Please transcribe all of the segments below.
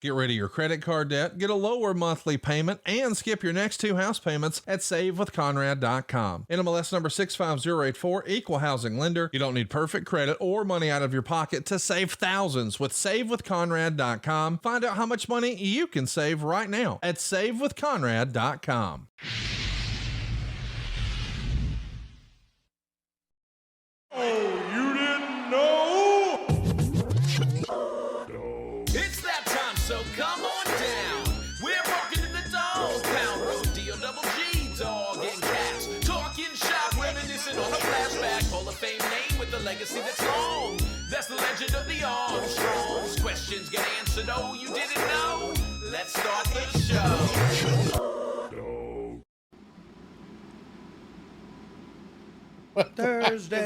Get rid of your credit card debt, get a lower monthly payment, and skip your next 2 house payments at SaveWithConrad.com. NMLS number 65084, equal housing lender. You don't need perfect credit or money out of your pocket to save thousands with SaveWithConrad.com. Find out how much money you can save right now at SaveWithConrad.com. Oh, you didn't know? It's that time, so come on down. We're walking in the dog pound. Road D-O-double-G, Dogg and Casio. Talking shop, reminiscing on a flashback. Hall of Fame name with a legacy that's long. That's the legend of the Armstrongs. Questions get answered, oh, you didn't know? Let's start the show.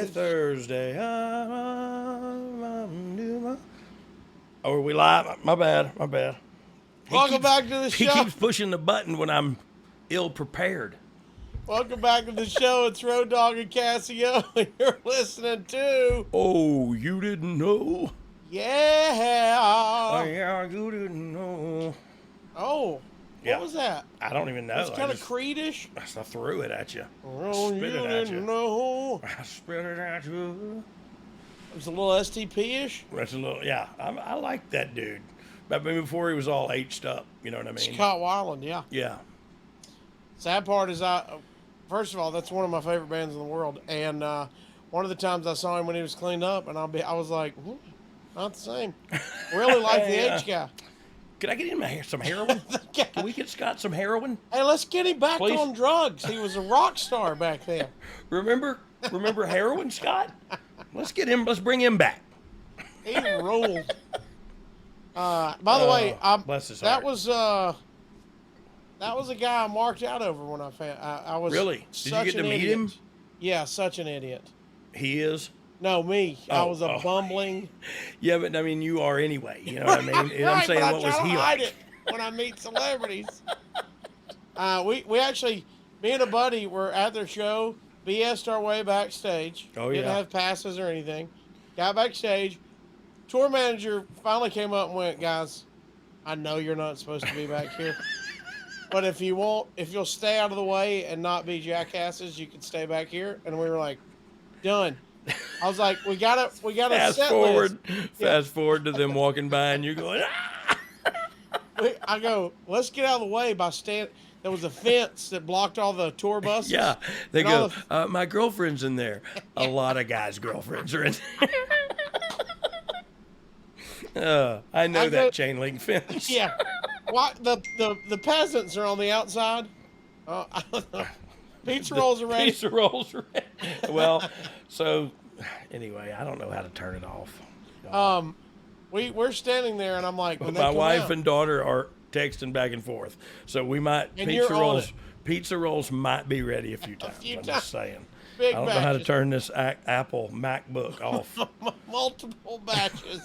Thursday. Oh, are we live? My bad. Welcome back to the He show. keeps pushing the button when I'm ill-prepared. Welcome back to the show. It's Road Dogg and Casio, and you're listening to Oh, you didn't know? Yeah. Oh, yeah, you didn't know. Oh, Yeah. what was that? I don't even know. It's kind of Creedish. I threw it at you. Oh, Spit you it at didn't you. know. I spit it at you. It was a little STP-ish. That's a little, yeah. I like that dude. But before he was all H'd up, you know what I mean? Scott Weiland, yeah. Yeah. Sad part is first of all, that's one of my favorite bands in the world. And one of the times I saw him when he was cleaned up, and I was like, not the same. Really like the Yeah. H guy. Could I get him some heroin? Can we get Scott some heroin? Hey, let's get him back Please. on drugs. He was a rock star back then. Remember heroin, Scott? Let's bring him back. He rolled. By the way, bless his that heart. was a guy I marked out over when I was Really? Did you such get to an meet idiot. him? Yeah, such an idiot. He is? No, me. I Oh, was a oh. bumbling. Yeah, but I mean, you are anyway. You know what I mean? And I'm Right, saying, but I what try was to he hide like? it when I meet celebrities. We actually, me and a buddy were at their show, BS'd our way backstage. Oh, Didn't yeah. have passes or anything. Got backstage. Tour manager finally came up and went, guys, I know you're not supposed to be back here. But if you'll stay out of the way and not be jackasses, you can stay back here. And we were like, done. I was like, we gotta Fast set forward. list. Fast forward to them walking by and you're going, ah! I go, let's get out of the way by standing. There was a fence that blocked all the tour buses. Yeah. They And all go, my girlfriend's in there. A lot of guys' girlfriends are in there. I know I that go- chain link fence. Yeah. Why the peasants are on the outside? I don't know. Pizza rolls are ready. Pizza rolls are ready. Well, so anyway, I don't know how to turn it off. We're standing there, and I'm like, when they My come wife out, and daughter are texting back and forth, so we might And you're on it. Pizza rolls might be ready a few times. few I'm times. just saying. Big I don't know how to batches. turn this Apple MacBook off. multiple batches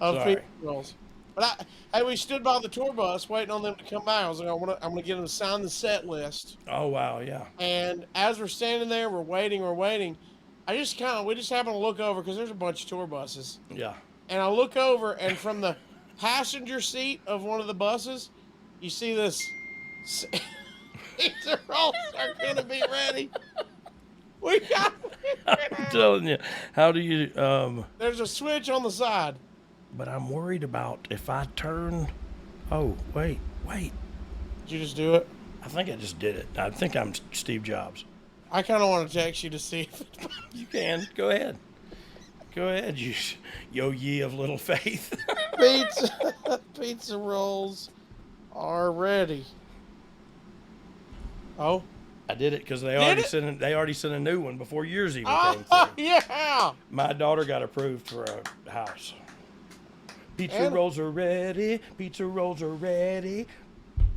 of Sorry. pizza rolls. But we stood by the tour bus waiting on them to come by. I was like, I'm gonna get them to sign the set list. Oh wow, yeah. And as we're standing there, we're waiting. We just happen to look over because there's a bunch of tour buses. Yeah. And I look over, and from the passenger seat of one of the buses, you see this. Pizza rolls are gonna be ready. We got. I'm telling you, how do you There's a switch on the side. but I'm worried about if I turn oh, wait. Did you just do it? I think I just did it. I think I'm Steve Jobs. I kind of want to text you to see if it. You can. Go ahead. Go ahead, you yo ye of little faith. Pizza rolls are ready. Oh. I did it because they already sent a new one before yours even came Oh, through. yeah. My daughter got approved for a house. Pizza rolls are ready. Pizza rolls are ready.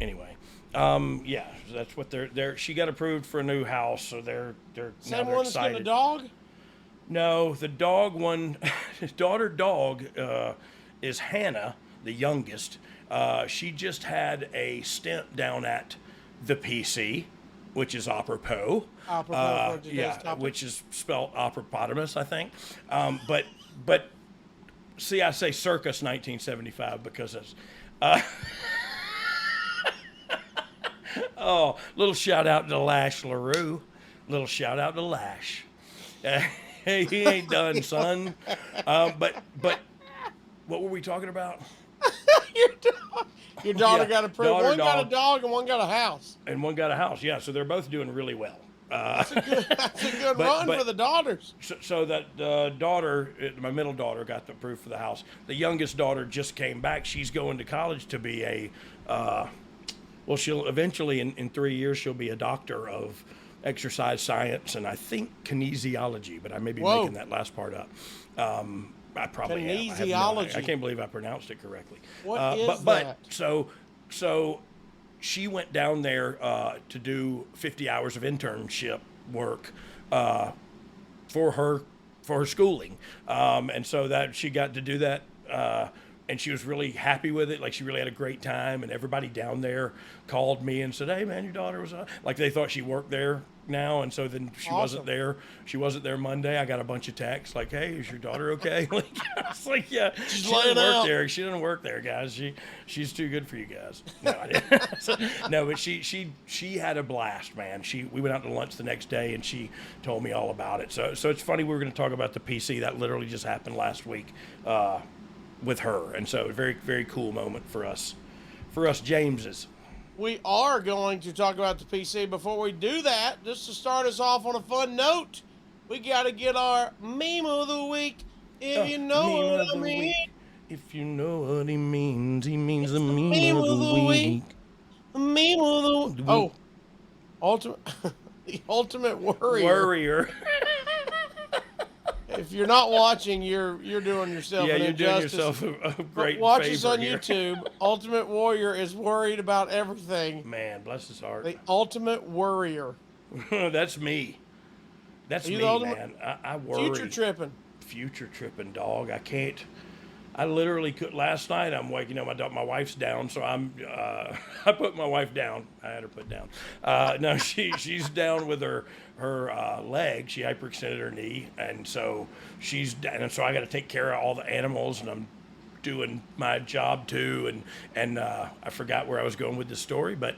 Anyway, yeah, that's what they're. She got approved for a new house, so they're Same now they're one that's getting a excited. dog? No, the dog one, his daughter Dog is Hannah, the youngest. She just had a stint down at the PC, which is apropos. Apropos for today's yeah, topic. which is spelled opopotamus, I think. But See, I say circus 1975 because it's. Oh, little shout out to Lash LaRue. Little shout out to Lash. Hey, he ain't done, son. But what were we talking about? Your daughter Yeah, got approved. One got a dog. dog and one got a house. And one got a house. Yeah, so they're both doing really well. That's a good But- run for the daughters. So that daughter, my middle daughter, got the proof for the house. The youngest daughter just came back. She's going to college to be a, well, she'll eventually, in 3 years, she'll be a doctor of exercise science and I think kinesiology, but I may be Whoa. making that last part up. I probably am. I have no Kinesiology. idea. I can't believe I pronounced it correctly. What is but that? So she went down there to do 50 hours of internship work for her schooling, and so that she got to do that, and she was really happy with it. Like she really had a great time, and everybody down there called me and said, "Hey, man, your daughter was like they thought she worked there now," and so then she wasn't Awesome. there. She wasn't there Monday. I got a bunch of texts like, "Hey, is your daughter okay?" Like I was like, "Yeah, she laying doesn't work out. there. She doesn't work there, guys. She's too good for you guys." No, I didn't. So, no, but she had a blast, man. We went out to lunch the next day and she told me all about it. So it's funny we were going to talk about the PC that literally just happened last week with her, and so a very very cool moment for us Jameses. We are going to talk about the PC. Before we do that, just to start us off on a fun note, we got to get our meme of the week. If you know Meme what of I the mean. week. If you know what he means the meme, meme of the week. The meme of the oh, ultimate, the ultimate warrior. Warrior. If you're not watching, you're doing yourself Yeah, an you're doing injustice. yourself a But great watch favor us on here. YouTube. Ultimate Warrior is worried about everything. Man, bless his heart. The Ultimate Warrior. That's me. That's Are you me, the ultimate- man. I worry. Future tripping. Future tripping, dog. I can't. I literally could. Last night, I'm waking up. My wife's down, so I'm. I put my wife down. I had her put down. No, she's down with her leg. She hyperextended her knee, and so she's down. And so I got to take care of all the animals, and I'm doing my job too. And I forgot where I was going with the story, but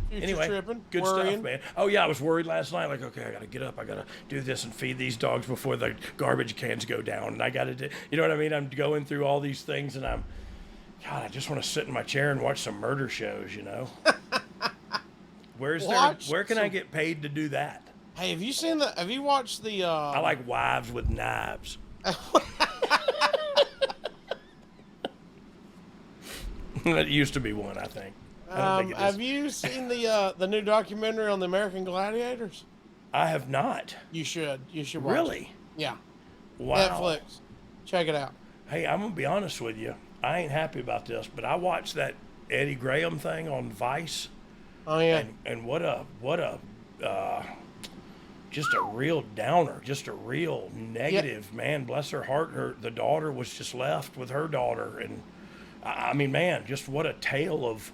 Future anyway, tripping. good worrying. stuff, man. Oh yeah, I was worried last night. Like, okay, I got to get up. I got to do this and feed these dogs before the garbage cans go down. And I got to do, you know what I mean? I'm going through all these things, and God, I just want to sit in my chair and watch some murder shows. You know, where can I get paid to do that? Hey, have you watched the? I like wives with knives. That used to be one, I think. I don't think it is. Have you seen the new documentary on the American Gladiators? I have not. You should. You should watch it. Really? Yeah. Wow. Netflix. Check it out. Hey, I'm gonna be honest with you. I ain't happy about this, but I watched that Eddie Graham thing on Vice, Oh yeah. and what a just a real downer, just a real negative, man. Bless her heart. The daughter was just left with her daughter, and I mean, man, just what a tale of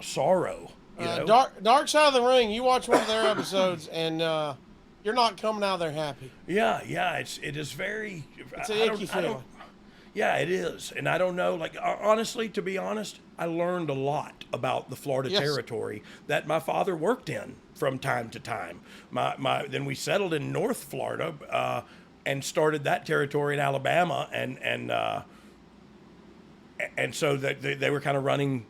sorrow. You know? Dark Side of the Ring. You watch one of their episodes, and you're not coming out of there happy. Yeah, it is very. It's an icky feeling. Yeah, it is, and I don't know. Like honestly, to be honest, I learned a lot about the Florida Yes. territory that my father worked in from time to time. Then we settled in North Florida and started that territory in Alabama, and so that they were kind of running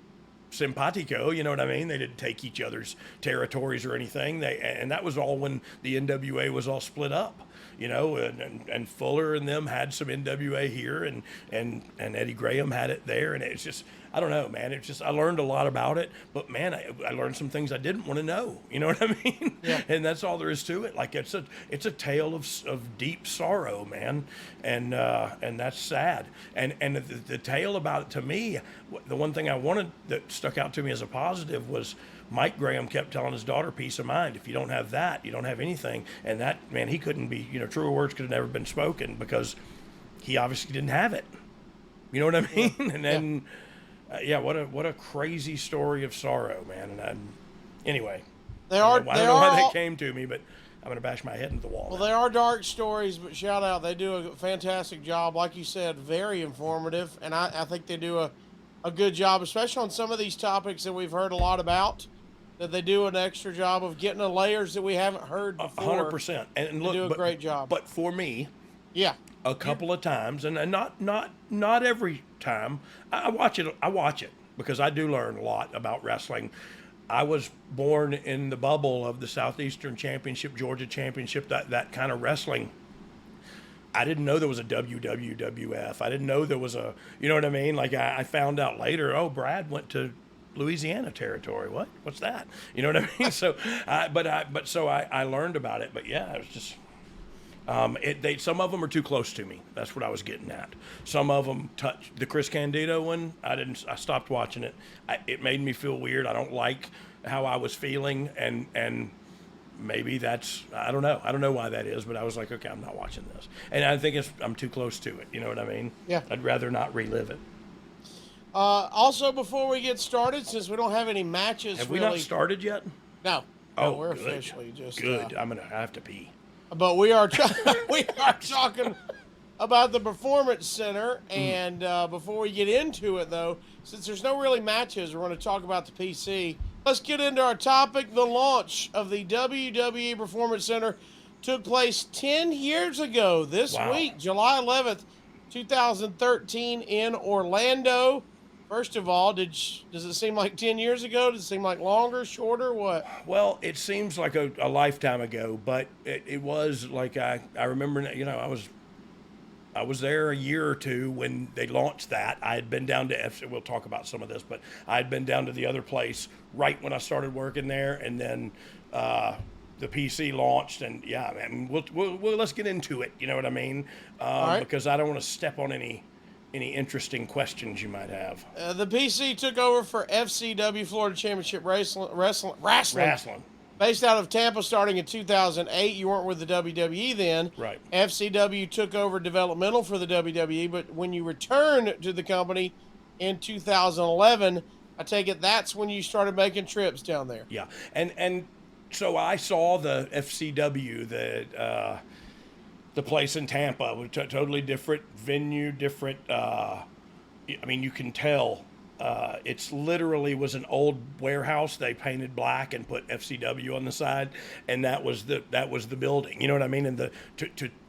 simpatico, you know what I mean? They didn't take each other's territories or anything. And that was all when the NWA was all split up, you know, and Fuller and them had some NWA here, and Eddie Graham had it there, and it's just, I don't know, man. It's just, I learned a lot about it, but man, I learned some things I didn't want to know. You know what I mean? Yeah. And that's all there is to it. Like it's a tale of deep sorrow, man, and that's sad. And the tale about it, to me, the one thing I wanted that stuck out to me as a positive was Mike Graham kept telling his daughter, peace of mind. If you don't have that, you don't have anything. And that, man, he couldn't be, you know, truer words could have never been spoken because he obviously didn't have it. You know what I mean? Yeah. And then, what a crazy story of sorrow, man. And anyway, I don't know why that came to me, but I'm gonna bash my head into the wall. Well, now. they are dark stories, but shout out, they do a fantastic job. Like you said, very informative, and I think they do a good job, especially on some of these topics that we've heard a lot about, that they do an extra job of getting the layers that we haven't heard before. 100%. And look, they do a great job. But for me, yeah, a couple of times, and not every time, I watch it because I do learn a lot about wrestling. I was born in the bubble of the Southeastern Championship, Georgia Championship, that kind of wrestling. I didn't know there was a WWF. I didn't know there was a, you know what I mean? Like I found out later, oh, Brad went to Louisiana territory. What's that? You know what I mean? So, I learned about it. But yeah, it was just, some of them are too close to me. That's what I was getting at. Some of them touch the Chris Candido one. I stopped watching it. It made me feel weird. I don't like how I was feeling, and maybe that's, I don't know why that is, but I was like, okay, I'm not watching this. And I think I'm too close to it. You know what I mean? Yeah. I'd rather not relive it. Also, before we get started, since we don't have any matches, Have we not started yet? No, Oh, we're good. officially just Good. I'm gonna have to pee. But we are we are talking about the Performance Center, and before we get into it, though, since there's no really matches, we're going to talk about the PC. Let's get into our topic. The launch of the WWE Performance Center took place 10 years ago this week, July 11th, 2013, in Orlando. First of all, does it seem like 10 years ago? Does it seem like longer, shorter, what? Well, it seems like a lifetime ago, but it was like I remember, you know, I was there a year or two when they launched that. I had been down to we'll talk about some of this, but I had been down to the other place right when I started working there, and then the PC launched, and yeah, man, we'll let's get into it. You know what I mean? Right. Because I don't want to step on any interesting questions you might have. The PC took over for FCW Florida Championship Wrestling. Based out of Tampa starting in 2008. You weren't with the WWE then. Right. FCW took over developmental for the WWE, but when you returned to the company in 2011, I take it that's when you started making trips down there. Yeah. And so I saw the FCW, the place in Tampa, was totally different venue, different. I mean, you can tell. It's literally was an old warehouse. They painted black and put FCW on the side, and that was the building. You know what I mean? And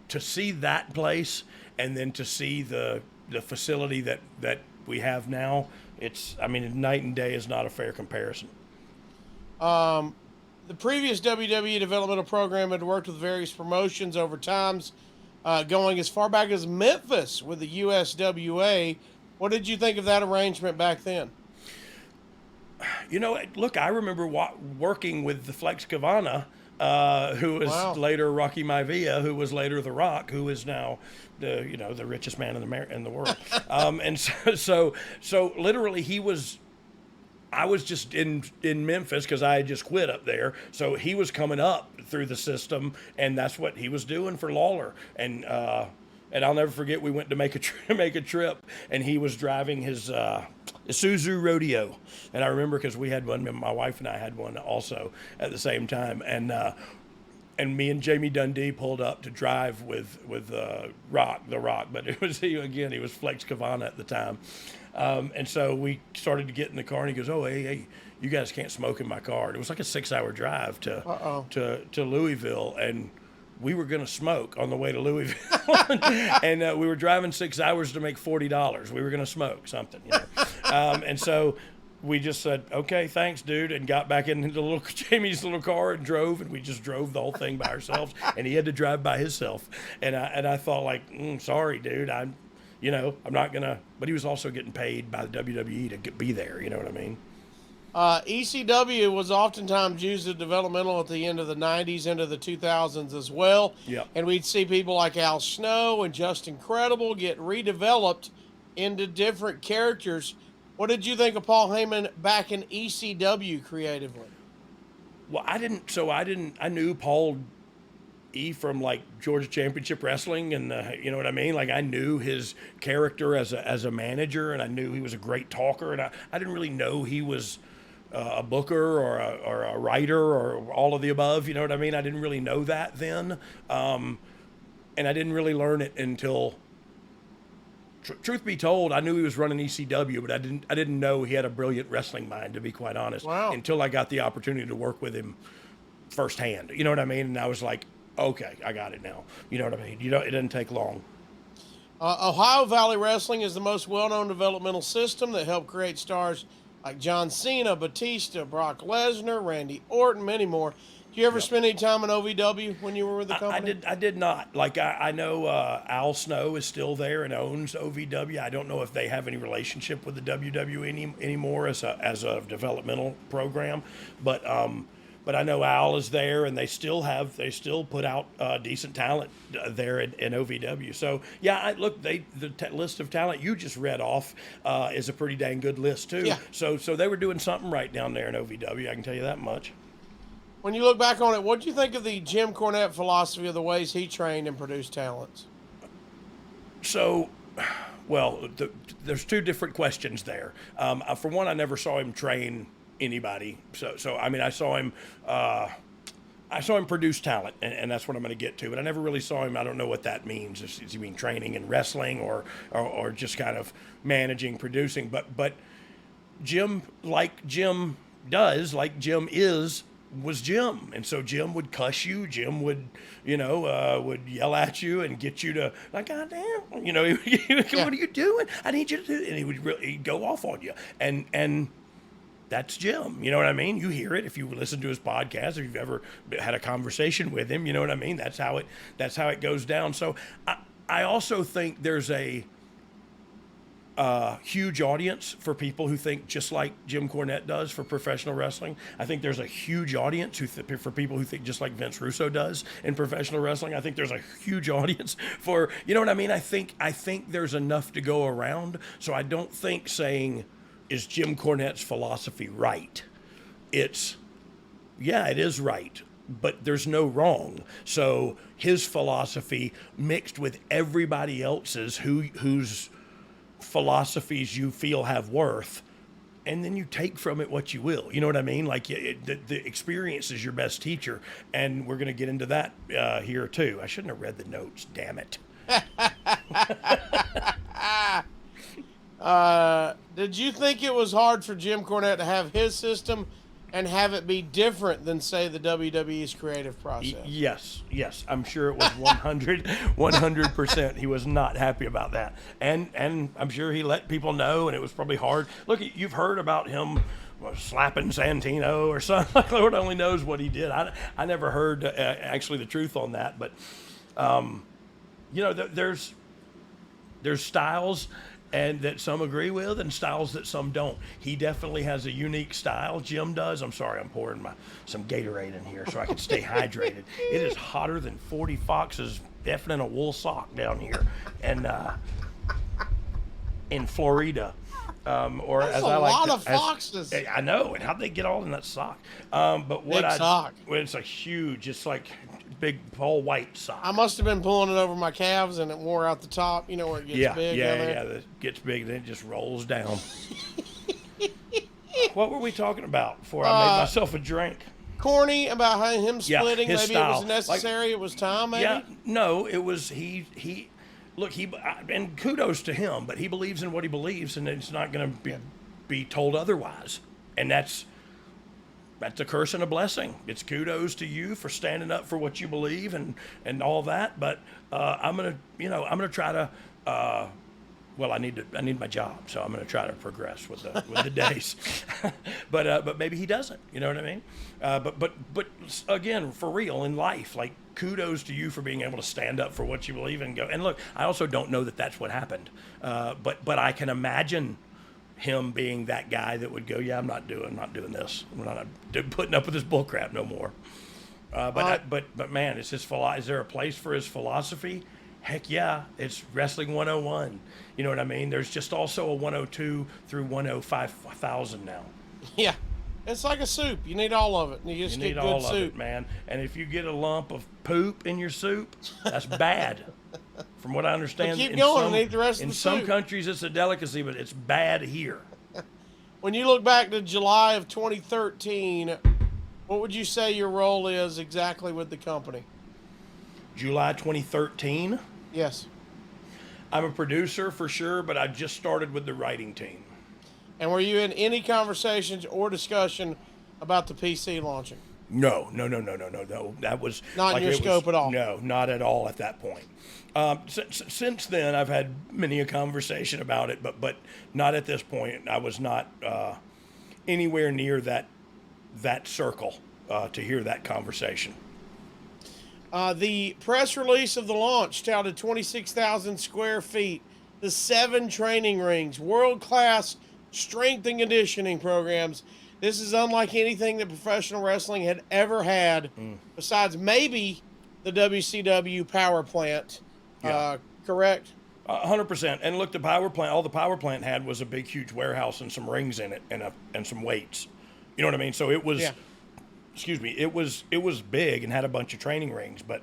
to see that place, and then to see the facility that we have now, night and day is not a fair comparison. The previous WWE developmental program had worked with various promotions over times, going as far back as Memphis with the USWA. What did you think of that arrangement back then? You know, look, I remember working with the Flex Cavana, who was later Rocky Maivia, who was later The Rock, who is now the richest man in the world. And so literally I was just in Memphis because I had just quit up there. So he was coming up through the system, and that's what he was doing for Lawler. And I'll never forget, we went to make a trip, and he was driving his Isuzu Rodeo. And I remember because we had one, my wife and I had one also at the same time. And me and Jamie Dundee pulled up to drive with The Rock, but it was he was Flex Cavana at the time. And so we started to get in the car, and he goes, "Oh, hey, you guys can't smoke in my car." And it was like a 6-hour drive to Louisville, and we were going to smoke on the way to Louisville. And we were driving 6 hours to make $40. We were going to smoke something, you know. And so we just said, okay, thanks, dude, and got back into Jamie's little car and drove, and we just drove the whole thing by ourselves, and he had to drive by himself. And I thought, like, sorry, dude, I'm not going to, but he was also getting paid by the WWE to be there, you know what I mean? ECW was oftentimes used as developmental at the end of the 90s, into the 2000s as well. Yep. And we'd see people like Al Snow and Justin Credible get redeveloped into different characters. What did you think of Paul Heyman back in ECW creatively? Well, I knew Paul E from like Georgia Championship Wrestling, and you know what I mean? Like, I knew his character as a manager, and I knew he was a great talker, and I didn't really know he was a booker or a writer or all of the above. You know what I mean? I didn't really know that then, and I didn't really learn it until. Truth be told, I knew he was running ECW, but I didn't know he had a brilliant wrestling mind, to be quite honest. Wow. Until I got the opportunity to work with him firsthand. You know what I mean? And I was like, okay, I got it now. You know what I mean? It didn't take long. Ohio Valley Wrestling is the most well-known developmental system that helped create stars like John Cena, Batista, Brock Lesnar, Randy Orton, many more. Did you ever spend any time in OVW when you were with the company? I did not. Like, I know Al Snow is still there and owns OVW. I don't know if they have any relationship with the WWE anymore as a developmental program, but I know Al is there, and they still put out decent talent there in OVW. So yeah, the list of talent you just read off is a pretty dang good list too. Yeah. So they were doing something right down there in OVW. I can tell you that much. When you look back on it, what do you think of the Jim Cornette philosophy of the ways he trained and produced talents? So, well, there's two different questions there. For one, I never saw him train anybody. So I mean, I saw him produce talent, and that's what I'm going to get to. But I never really saw him. I don't know what that means. Does he mean training and wrestling, or just kind of managing, producing? But Jim, like Jim was Jim, and so Jim would cuss you. Jim would, would yell at you and get you to like, God damn, what are you doing? I need you to do, and he'd go off on you, and that's Jim. You know what I mean? You hear it if you listen to his podcast, if you've ever had a conversation with him. You know what I mean? That's how it goes down. So I also think there's a huge audience for people who think just like Jim Cornette does for professional wrestling. I think there's a huge audience for people who think just like Vince Russo does in professional wrestling. I think there's a huge audience for, you know what I mean? I think there's enough to go around. So I don't think saying, is Jim Cornette's philosophy right? It is right, but there's no wrong. So his philosophy mixed with everybody else's whose philosophies you feel have worth, and then you take from it what you will. You know what I mean? Like the experience is your best teacher, and we're going to get into that here too. I shouldn't have read the notes, damn it. Did you think it was hard for Jim Cornette to have his system and have it be different than, say, the WWE's creative process? Yes. I'm sure it was 100%. He was not happy about that. And I'm sure he let people know, and it was probably hard. Look, you've heard about him slapping Santino or something. Lord only knows what he did. I never heard actually the truth on that. But, there's styles and that some agree with, and styles that some don't. He definitely has a unique style. Jim does. I'm sorry, I'm pouring some Gatorade in here so I can stay hydrated. It is hotter than 40 foxes effing in a wool sock down here, and in Florida. Or That's as a I like lot to, of foxes. I know, and how'd they get all in that sock? But what Big sock. It's a huge, it's like big whole white sock. I must have been pulling it over my calves, and it wore out the top. You know where it gets big. Yeah. It gets big, and then it just rolls down. What were we talking about before I made myself a drink? Corny about him splitting. His Maybe style. It was necessary. It was time. Maybe. Yeah, no, it was he. Look, and kudos to him, but he believes in what he believes, and it's not going to be told otherwise. And that's a curse and a blessing. It's kudos to you for standing up for what you believe and all that. But I'm gonna try to. I need my job, so I'm gonna try to progress with the days. But maybe he doesn't. You know what I mean? But again, for real in life, like, kudos to you for being able to stand up for what you believe in and go. And look, I also don't know that that's what happened. But I can imagine him being that guy that would go, yeah, I'm not doing this. I'm not putting up with this bullcrap no more. But man, it's his is there a place for his philosophy? Heck yeah, it's Wrestling 101. You know what I mean? There's just also a 102 through 105,000 now. Yeah. It's like a soup. You need all of it. You just get need good all soup. of it, man. And if you get a lump of poop in your soup, that's bad. From what I understand, But keep going and eat the rest of in the some soup. countries it's a delicacy, but it's bad here. when you look back to July of 2013, what would you say your role is exactly with the company? July 2013. Yes. I'm a producer for sure, but I just started with the writing team. And were you in any conversations or discussion about the PC launching? No. That was Not in your scope at all. No, not at all at that point. Since then, I've had many a conversation about it, but not at this point. I was not anywhere near that circle to hear that conversation. The press release of the launch touted 26,000 square feet, the 7 training rings, world-class strength and conditioning programs. This is unlike anything that professional wrestling had ever had, besides maybe the WCW power plant. Yeah. Correct? 100%. And look, the power plant, all the power plant had was a big, huge warehouse and some rings in it and some weights. You know what I mean? So it was, excuse me, it was big and had a bunch of training rings, but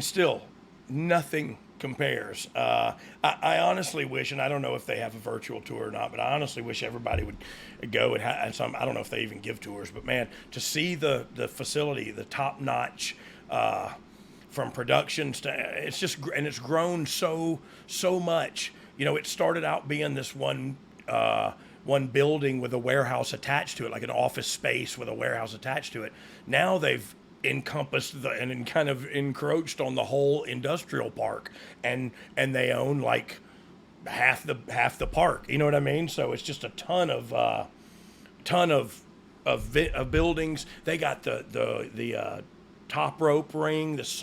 still nothing compares. I honestly wish, and I don't know if they have a virtual tour or not, but I honestly wish everybody would go and some. I don't know if they even give tours, but man, to see the facility, the top notch, from productions to it's grown so much. You know, it started out being this one building with a warehouse attached to it, like an office space with a warehouse attached to it. Now they've encompassed and kind of encroached on the whole industrial park, and they own like half the park. You know what I mean? So it's just a ton of buildings. They got the top rope ring, it's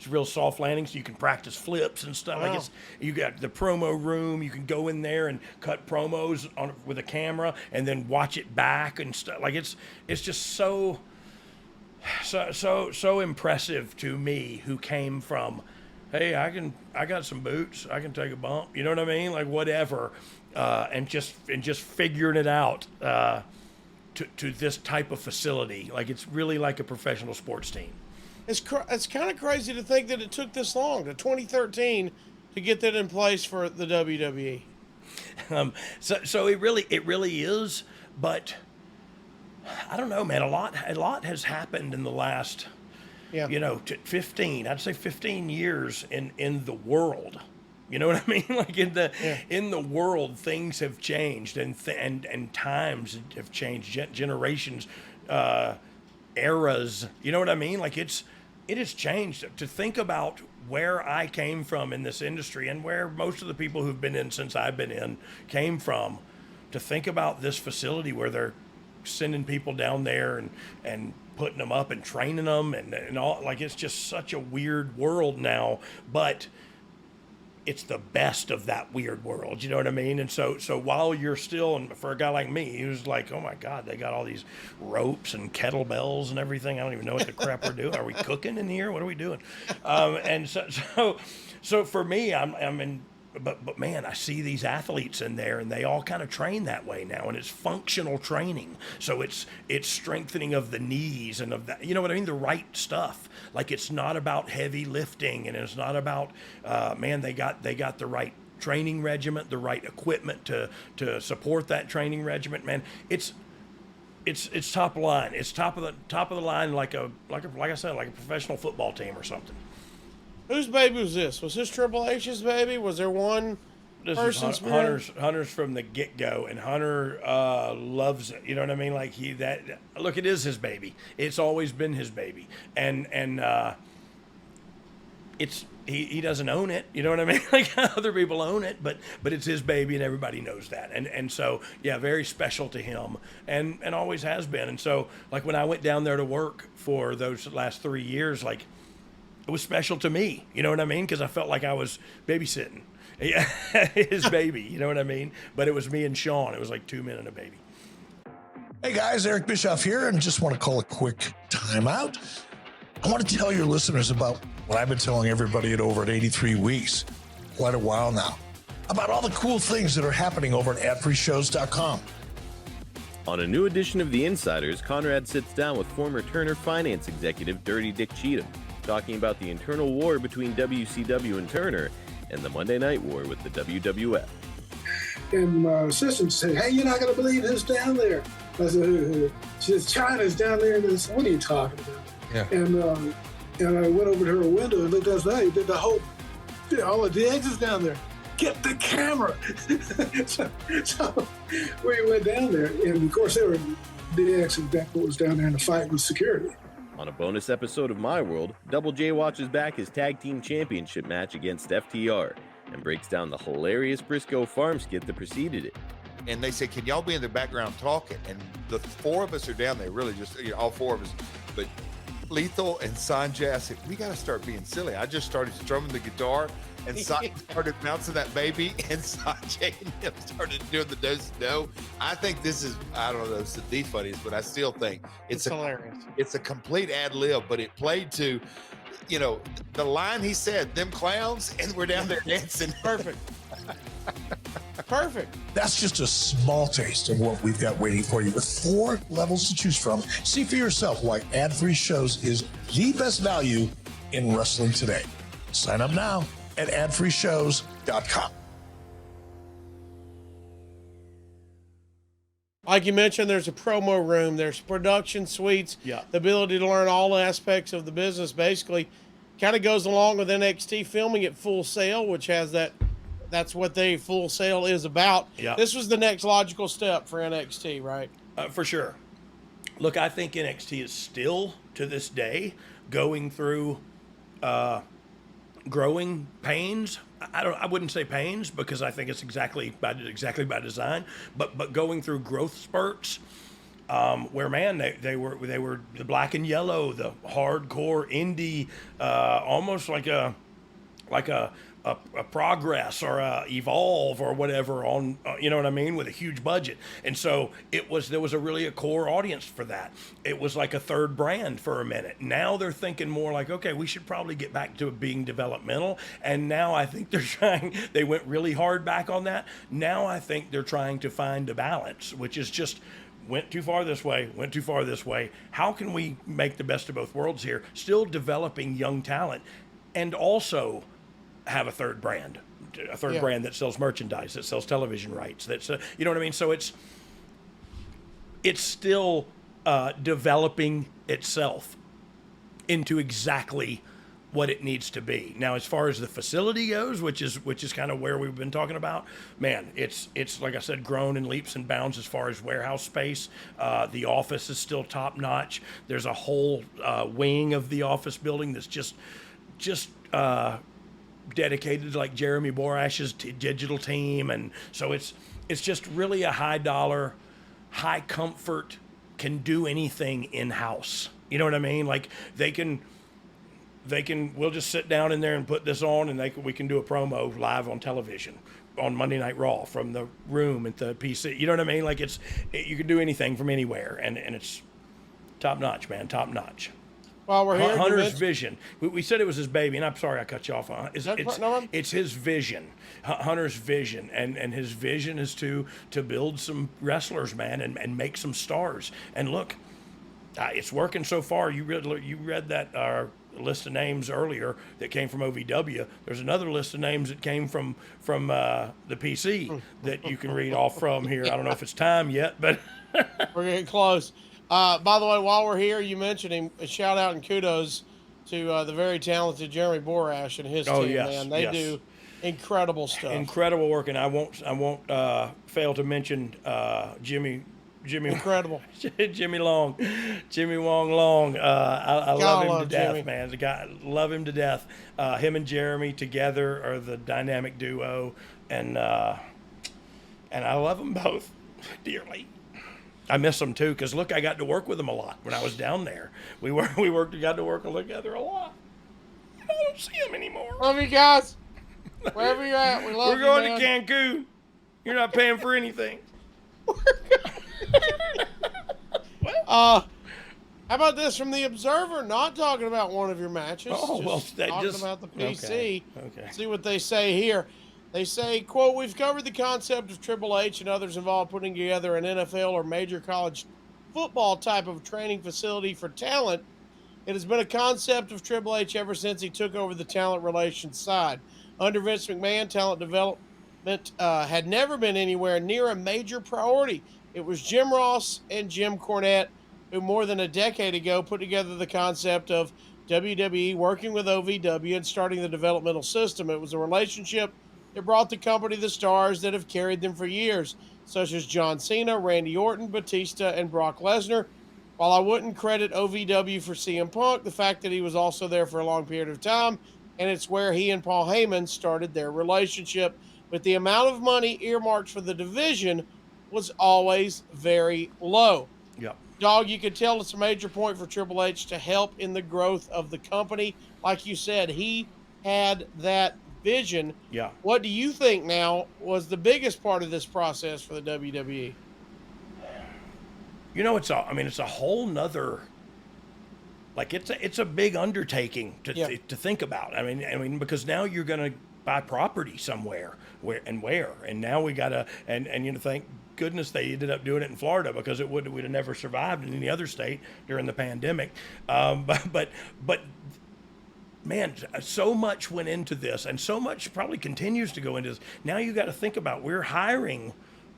real soft landing, so you can practice flips and stuff. Wow. Like you got the promo room. You can go in there and cut promos with a camera and then watch it back and stuff. Like it's just so impressive to me, who came from, hey, I got some boots, I can take a bump, you know what I mean? Like whatever, and just figuring it out to this type of facility. Like it's really like a professional sports team. It's kind of crazy to think that it took this long, to 2013, to get that in place for the WWE. So it really is, but I don't know, man. A lot has happened in the last, 15 years in the world. You know what I mean? Like in the world, things have changed, and times have changed, generations, eras. You know what I mean? Like it has changed. To think about where I came from in this industry, and where most of the people who've been in since I've been in came from, to think about this facility where they're sending people down there and putting them up and training them and all, like it's just such a weird world now, but it's the best of that weird world, you know what I mean? And so while you're still, and for a guy like me, who's like, oh my God, they got all these ropes and kettlebells and everything. I don't even know what the crap we're doing. Are we cooking in here? What are we doing? And so for me, I'm in, but man, I see these athletes in there, and they all kind of train that way now, and it's functional training. So it's strengthening of the knees and of that, you know what I mean? The right stuff. Like it's not about heavy lifting, and it's not about, they got the right training regiment, the right equipment to support that training regiment. Man, it's top of the line. It's top of the line, like I said, like a professional football team or something. Whose baby was this? Was this Triple H's baby? Was there one person's baby? Hunter's from the get-go, and Hunter loves it. You know what I mean? Like look, it is his baby. It's always been his baby, and he doesn't own it. You know what I mean? Like other people own it, but it's his baby, and everybody knows that. And so yeah, very special to him, and always has been. And so like when I went down there to work for those last 3 years, like, it was special to me, you know what I mean? Because I felt like I was babysitting his baby, you know what I mean? But it was me and Sean. It was like 2 men and a baby. Hey guys, Eric Bischoff here, and just want to call a quick timeout. I want to tell your listeners about what I've been telling everybody at over at 83 Weeks, quite a while now, about all the cool things that are happening over at adfreeshows.com. On a new edition of The Insiders, Conrad sits down with former Turner finance executive Dirty Dick Cheatham, talking about the internal war between WCW and Turner and the Monday Night War with the WWF. and my assistant said, "Hey, you're not going to believe who's down there." I said, "Who?" She says, "China's down there." And I said, "What are you talking about?" Yeah. And I went over to her window and looked outside. Did the whole, all of the exits down there. Get the camera. so we went down there, and of course there were DX and Beck was down there in the fight with security. On a bonus episode of My World, Double J watches back his tag team championship match against FTR and breaks down the hilarious Briscoe farm skit that preceded it. And they said, "Can y'all be in the background talking?" And the four of us are down there, really just all four of us. But Lethal and Sanjay, I said, "We got to start being silly." I just started strumming the guitar, and Sanjay started bouncing that baby, and Sanjay and him started doing the do-do. I think this is, I don't know, it's the funniest, but I still think it's hilarious. It's a complete ad lib, but it played to, the line he said, "Them clowns," and we're down there dancing. Perfect. Perfect. That's just a small taste of what we've got waiting for you with 4 levels to choose from. See for yourself why ad-free shows is the best value in wrestling today. Sign up now at adfreeshows.com. Like you mentioned, there's a promo room, there's production suites, the ability to learn all aspects of the business. Basically, kind of goes along with NXT filming at Full Sail, which has that's what the Full Sail is about. Yeah. This was the next logical step for NXT, right? For sure. Look, I think NXT is still, to this day, going through growing pains. I wouldn't say pains, because I think it's exactly by design, but going through growth spurts, where, man, they were the black and yellow, the hardcore indie, almost like a Progress or a Evolve or whatever on, you know what I mean, with a huge budget. And so there was a core audience for that. It was like a third brand for a minute. Now they're thinking more like, okay, we should probably get back to being developmental. And now I think they went really hard back on that. Now I think they're trying to find a balance, which is just, went too far this way, went too far this way. How can we make the best of both worlds here? Still developing young talent, and also have a third brand that sells merchandise, that sells television rights, that's you know what I mean. So it's still developing itself into exactly what it needs to be. Now, as far as the facility goes, which is kind of where we've been talking about, man, it's like I said, grown in leaps and bounds as far as warehouse space. The office is still top notch. There's a whole wing of the office building that's just dedicated to like Jeremy Borash's digital team, and so it's just really a high dollar, high comfort, can do anything in house. You know what I mean? Like we'll just sit down in there and put this on, and we can do a promo live on television on Monday Night Raw from the room at the PC. You know what I mean? Like you can do anything from anywhere, and it's top notch, man, top notch. While we're here, Hunter's vision. We said it was his baby, and I'm sorry I cut you off. It's his vision, Hunter's vision, and his vision is to build some wrestlers, man, and make some stars. And look, it's working so far. You read that list of names earlier that came from OVW. There's another list of names that came from the PC that you can read off from here. I don't know if it's time yet, but we're getting close. By the way, while we're here, you mentioned him. A shout out and kudos to the very talented Jeremy Borash and his team. Yes, man, they do incredible stuff. Incredible work, and I won't fail to mention Jimmy. Incredible. Jimmy Wong Long. I love him to death, man. The guy, love him to death. Him and Jeremy together are the dynamic duo, and I love them both dearly. I miss them too, because look, I got to work with them a lot when I was down there. We got to work together a lot. I don't see them anymore. Love you guys. Wherever you're at, we love you. We're going to Cancun. You're not paying for anything. How about this from the Observer? Not talking about one of your matches. Oh, well, talking about the PC. Okay. See what they say here. They say, quote, "We've covered the concept of Triple H and others involved putting together an NFL or major college football type of training facility for talent. It has been a concept of Triple H ever since he took over the talent relations side. Under Vince McMahon, talent had never been anywhere near a major priority. It was Jim Ross and Jim Cornette who more than a decade ago put together the concept of WWE working with OVW and starting the developmental system. It was a relationship that brought the company the stars that have carried them for years, such as John Cena, Randy Orton, Batista, and Brock Lesnar. While I wouldn't credit OVW for CM Punk, the fact that he was also there for a long period of time, and it's where he and Paul Heyman started their relationship. But the amount of money earmarked for the division was always very low. Yep. Dog, you could tell it's a major point for Triple H to help in the growth of the company. Like you said, he had that vision. Yeah. What do you think now was the biggest part of this process for the WWE? You know, it's a whole nother, like it's a big undertaking to think about. I mean, because now you're going to buy property somewhere and now we got to, and you know, thank goodness they ended up doing it in Florida, because we'd have never survived in any other state during the pandemic. But man, so much went into this, and so much probably continues to go into this. Now you got to think about, we're hiring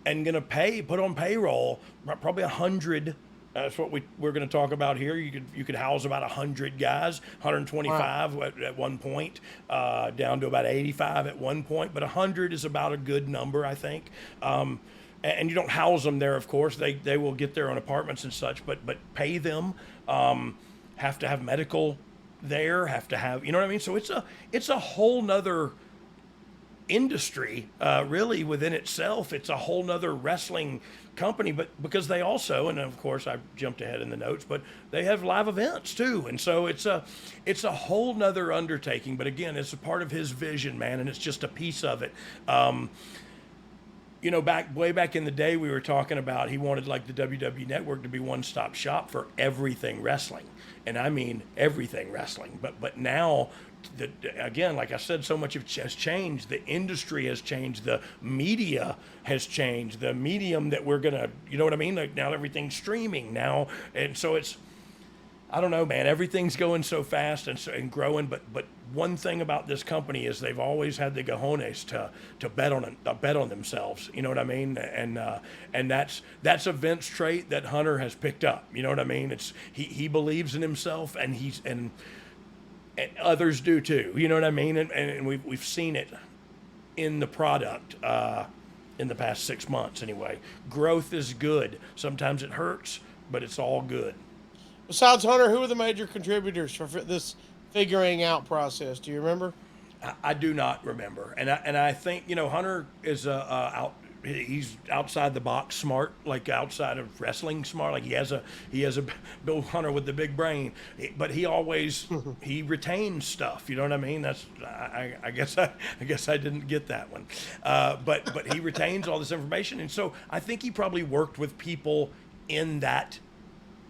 and going to put on payroll probably 100. That's what we're going to talk about here. You could house about 100 guys, 125 wow. at one point, down to about 85 at one point. But 100 is about a good number, I think. And you don't house them there, of course. They will get their own apartments and such. But pay them, have to have medical there, have to have, you know what I mean? So it's a whole nother industry, really, within itself. It's a whole nother wrestling company, but because they also, and of course I jumped ahead in the notes, but they have live events too, and so it's a whole nother undertaking. But again, it's a part of his vision, man, and it's just a piece of it. You know, way back in the day, we were talking about he wanted like the WWE Network to be one-stop shop for everything wrestling, and I mean everything wrestling. But now, again, like I said, so much has changed. The industry has changed. The media has changed. The medium that we're gonna, you know what I mean? Like now everything's streaming now, and so it's, I don't know, man. Everything's going so fast and growing. But one thing about this company is they've always had the cojones to bet on themselves. You know what I mean? And that's a Vince trait that Hunter has picked up. You know what I mean? It's he believes in himself, and others do too. You know what I mean? And we've seen it in the product in the past 6 months anyway. Growth is good. Sometimes it hurts, but it's all good. Besides Hunter, who are the major contributors for this figuring out process? Do you remember? I do not remember, and I think, you know, Hunter is he's outside the box smart, like outside of wrestling smart. Like he has a Bill Hunter with the big brain, but he always he retains stuff. You know what I mean? That's I guess I didn't get that one, but he retains all this information, and so I think he probably worked with people in that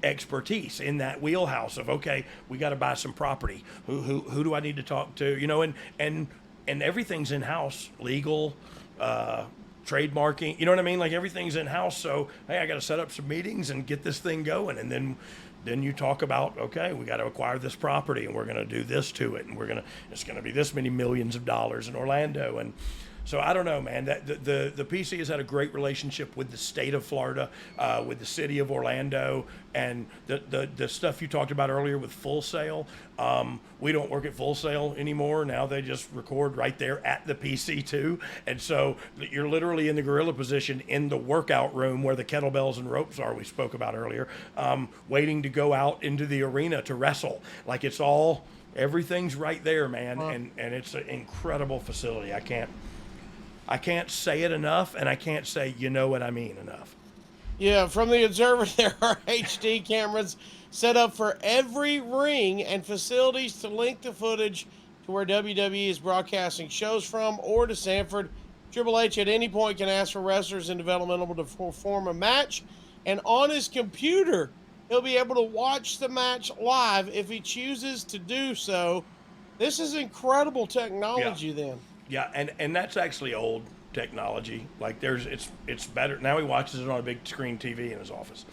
expertise, in that wheelhouse of, okay, we got to buy some property. Who do I need to talk to? You know, and everything's in house, legal, trademarking. You know what I mean? Like everything's in house. So hey, I got to set up some meetings and get this thing going, and then you talk about, okay, we got to acquire this property, and we're going to do this to it, and it's going to be this many millions of dollars in Orlando. And so I don't know, man. That the PC has had a great relationship with the state of Florida, with the city of Orlando, and the stuff you talked about earlier with Full Sail. We don't work at Full Sail anymore. Now they just record right there at the PC too, and so you're literally in the gorilla position in the workout room where the kettlebells and ropes are. We spoke about earlier, waiting to go out into the arena to wrestle. Like everything's right there, man, and it's an incredible facility. I can't say it enough, and I can't say, you know what I mean, enough. Yeah, from the Observer, there are HD cameras set up for every ring and facilities to link the footage to where WWE is broadcasting shows from or to Sanford. Triple H at any point can ask for wrestlers in developmental to perform a match, and on his computer, he'll be able to watch the match live if he chooses to do so. This is incredible technology then. Yeah, and that's actually old technology. Like it's better now. He watches it on a big screen TV in his office.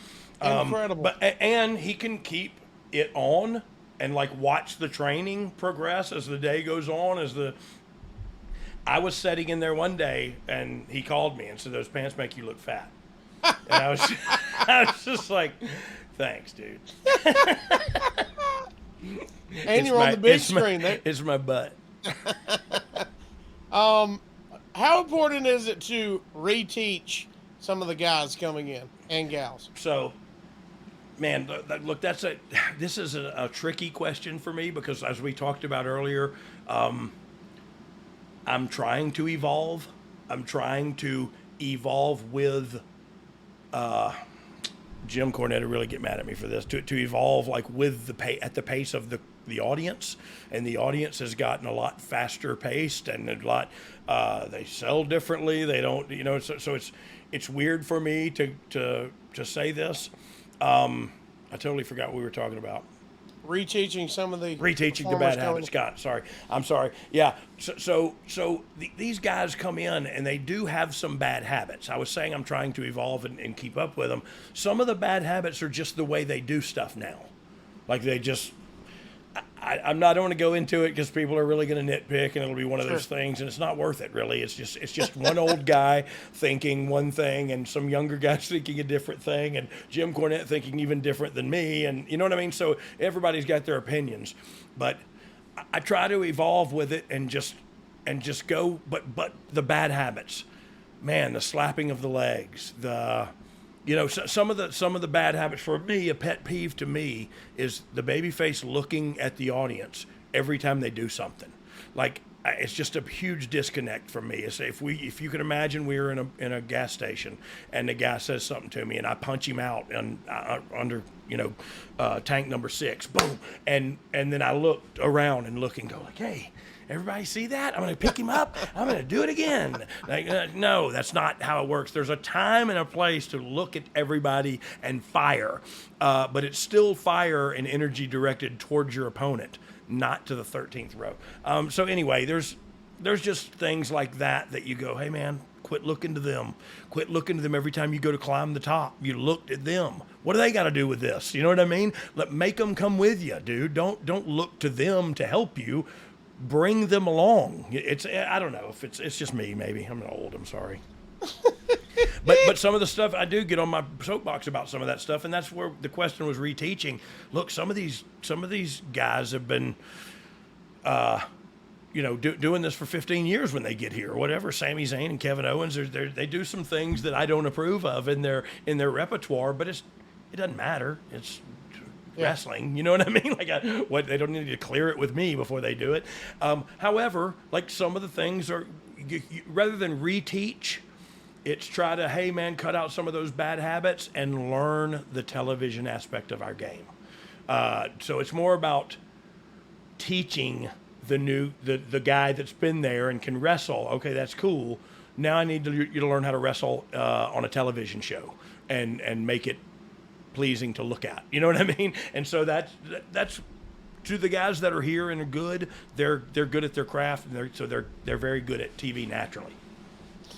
Incredible. And he can keep it on and like watch the training progress as the day goes on. I was sitting in there one day, and he called me and said, "Those pants make you look fat." And I was just like, "Thanks, dude." And you're on the big screen. It's my butt. How important is it to reteach some of the guys coming in and gals? So, man, look, this is a tricky question for me because, as we talked about earlier, I'm trying to evolve. I'm trying to evolve with Jim Cornette would really get mad at me for this. To evolve like with at the pace of the audience, and the audience has gotten a lot faster paced and a lot. They sell differently. They don't, So it's weird for me to say this. I totally forgot what we were talking about. Reteaching the bad habits. Scott, sorry. I'm sorry. Yeah. So these guys come in and they do have some bad habits. I was saying I'm trying to evolve and keep up with them. Some of the bad habits are just the way they do stuff now. Like they just, I don't want to go into it because people are really going to nitpick, and it'll be one of those things, and it's not worth it really. It's just one old guy thinking one thing, and some younger guys thinking a different thing, and Jim Cornette thinking even different than me, and you know what I mean? So everybody's got their opinions, but I try to evolve with it and just go. But the bad habits, man, the slapping of the legs, some of the bad habits for me, a pet peeve to me, is the babyface looking at the audience every time they do something. Like, it's just a huge disconnect for me. It's if you can imagine, we were in a gas station and the guy says something to me and I punch him out under tank number 6, boom, and then I look around and look and go like, hey. Everybody see that? I'm going to pick him up. I'm going to do it again. No, that's not how it works. There's a time and a place to look at everybody and fire. But it's still fire and energy directed towards your opponent, not to the 13th row. So anyway, there's just things like that you go, hey, man, quit looking to them. Quit looking to them every time you go to climb the top. You looked at them. What do they got to do with this? You know what I mean? Make them come with you, dude. Don't look to them to help you. Bring them along. I don't know if it's just me. Maybe I'm old. I'm sorry. but some of the stuff I do get on my soapbox about some of that stuff, and that's where the question was reteaching. Look, some of these guys have been, doing this for 15 years when they get here or whatever. Sami Zayn and Kevin Owens, they do some things that I don't approve of in their repertoire, but it doesn't matter. It's wrestling, you know what I mean? Like, they don't need to clear it with me before they do it. However, like some of the things are, rather than reteach, it's try to, hey man, cut out some of those bad habits and learn the television aspect of our game. So it's more about teaching the guy that's been there and can wrestle. Okay, that's cool. Now I need you to learn how to wrestle on a television show and make it pleasing to look at, you know what I mean? And so that's to the guys that are here and are good. They're good at their craft, and they're very good at TV naturally.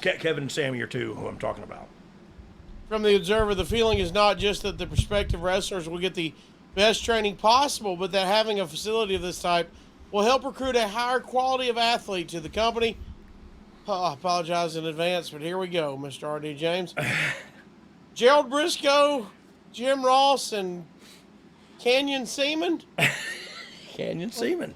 Kevin and Sammy are two who I'm talking about. From the observer, the feeling is not just that the prospective wrestlers will get the best training possible, but that having a facility of this type will help recruit a higher quality of athlete to the company. I apologize in advance, but here we go, Mr. R.D. James. Gerald Briscoe, Jim Ross, and Canyon Seaman. Canyon Seaman.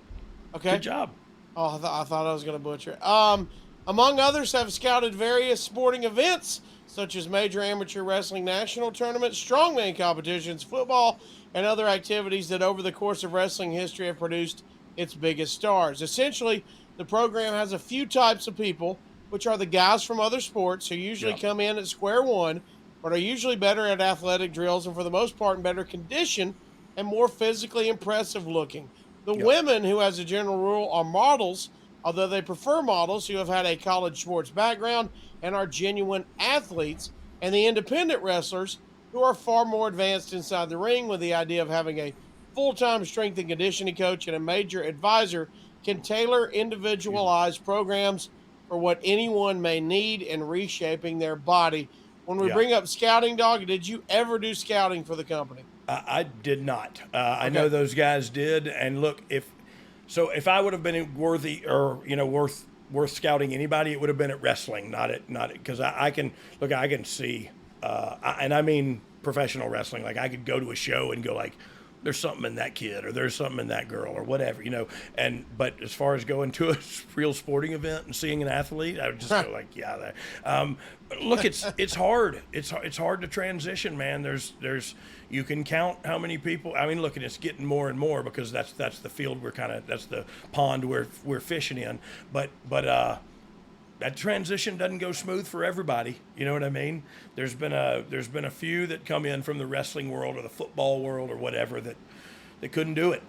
Okay. Good job. Oh, I thought I was going to butcher it. Among others, have scouted various sporting events, such as major amateur wrestling national tournaments, strongman competitions, football, and other activities that over the course of wrestling history have produced its biggest stars. Essentially, the program has a few types of people, which are the guys from other sports who usually come in at square one, but are usually better at athletic drills and for the most part in better condition and more physically impressive looking. The women, who as a general rule are models, although they prefer models who have had a college sports background and are genuine athletes, and the independent wrestlers who are far more advanced inside the ring, with the idea of having a full-time strength and conditioning coach and a major advisor can tailor individualized programs for what anyone may need in reshaping their body. When we bring up scouting, Dog, did you ever do scouting for the company? I did not. I know those guys did. And look, if I would have been worthy or, worth worth scouting anybody, it would have been at wrestling, not because I can see, and I mean professional wrestling. Like I could go to a show and go like, there's something in that kid or there's something in that girl or whatever, but as far as going to a real sporting event and seeing an athlete, I would just go like, yeah, look, it's hard. It's hard to transition, man. There's you can count how many people. I mean, look, and it's getting more and more because that's the field that's the pond we're fishing in. But that transition doesn't go smooth for everybody. You know what I mean? There's been a few that come in from the wrestling world or the football world or whatever that couldn't do it.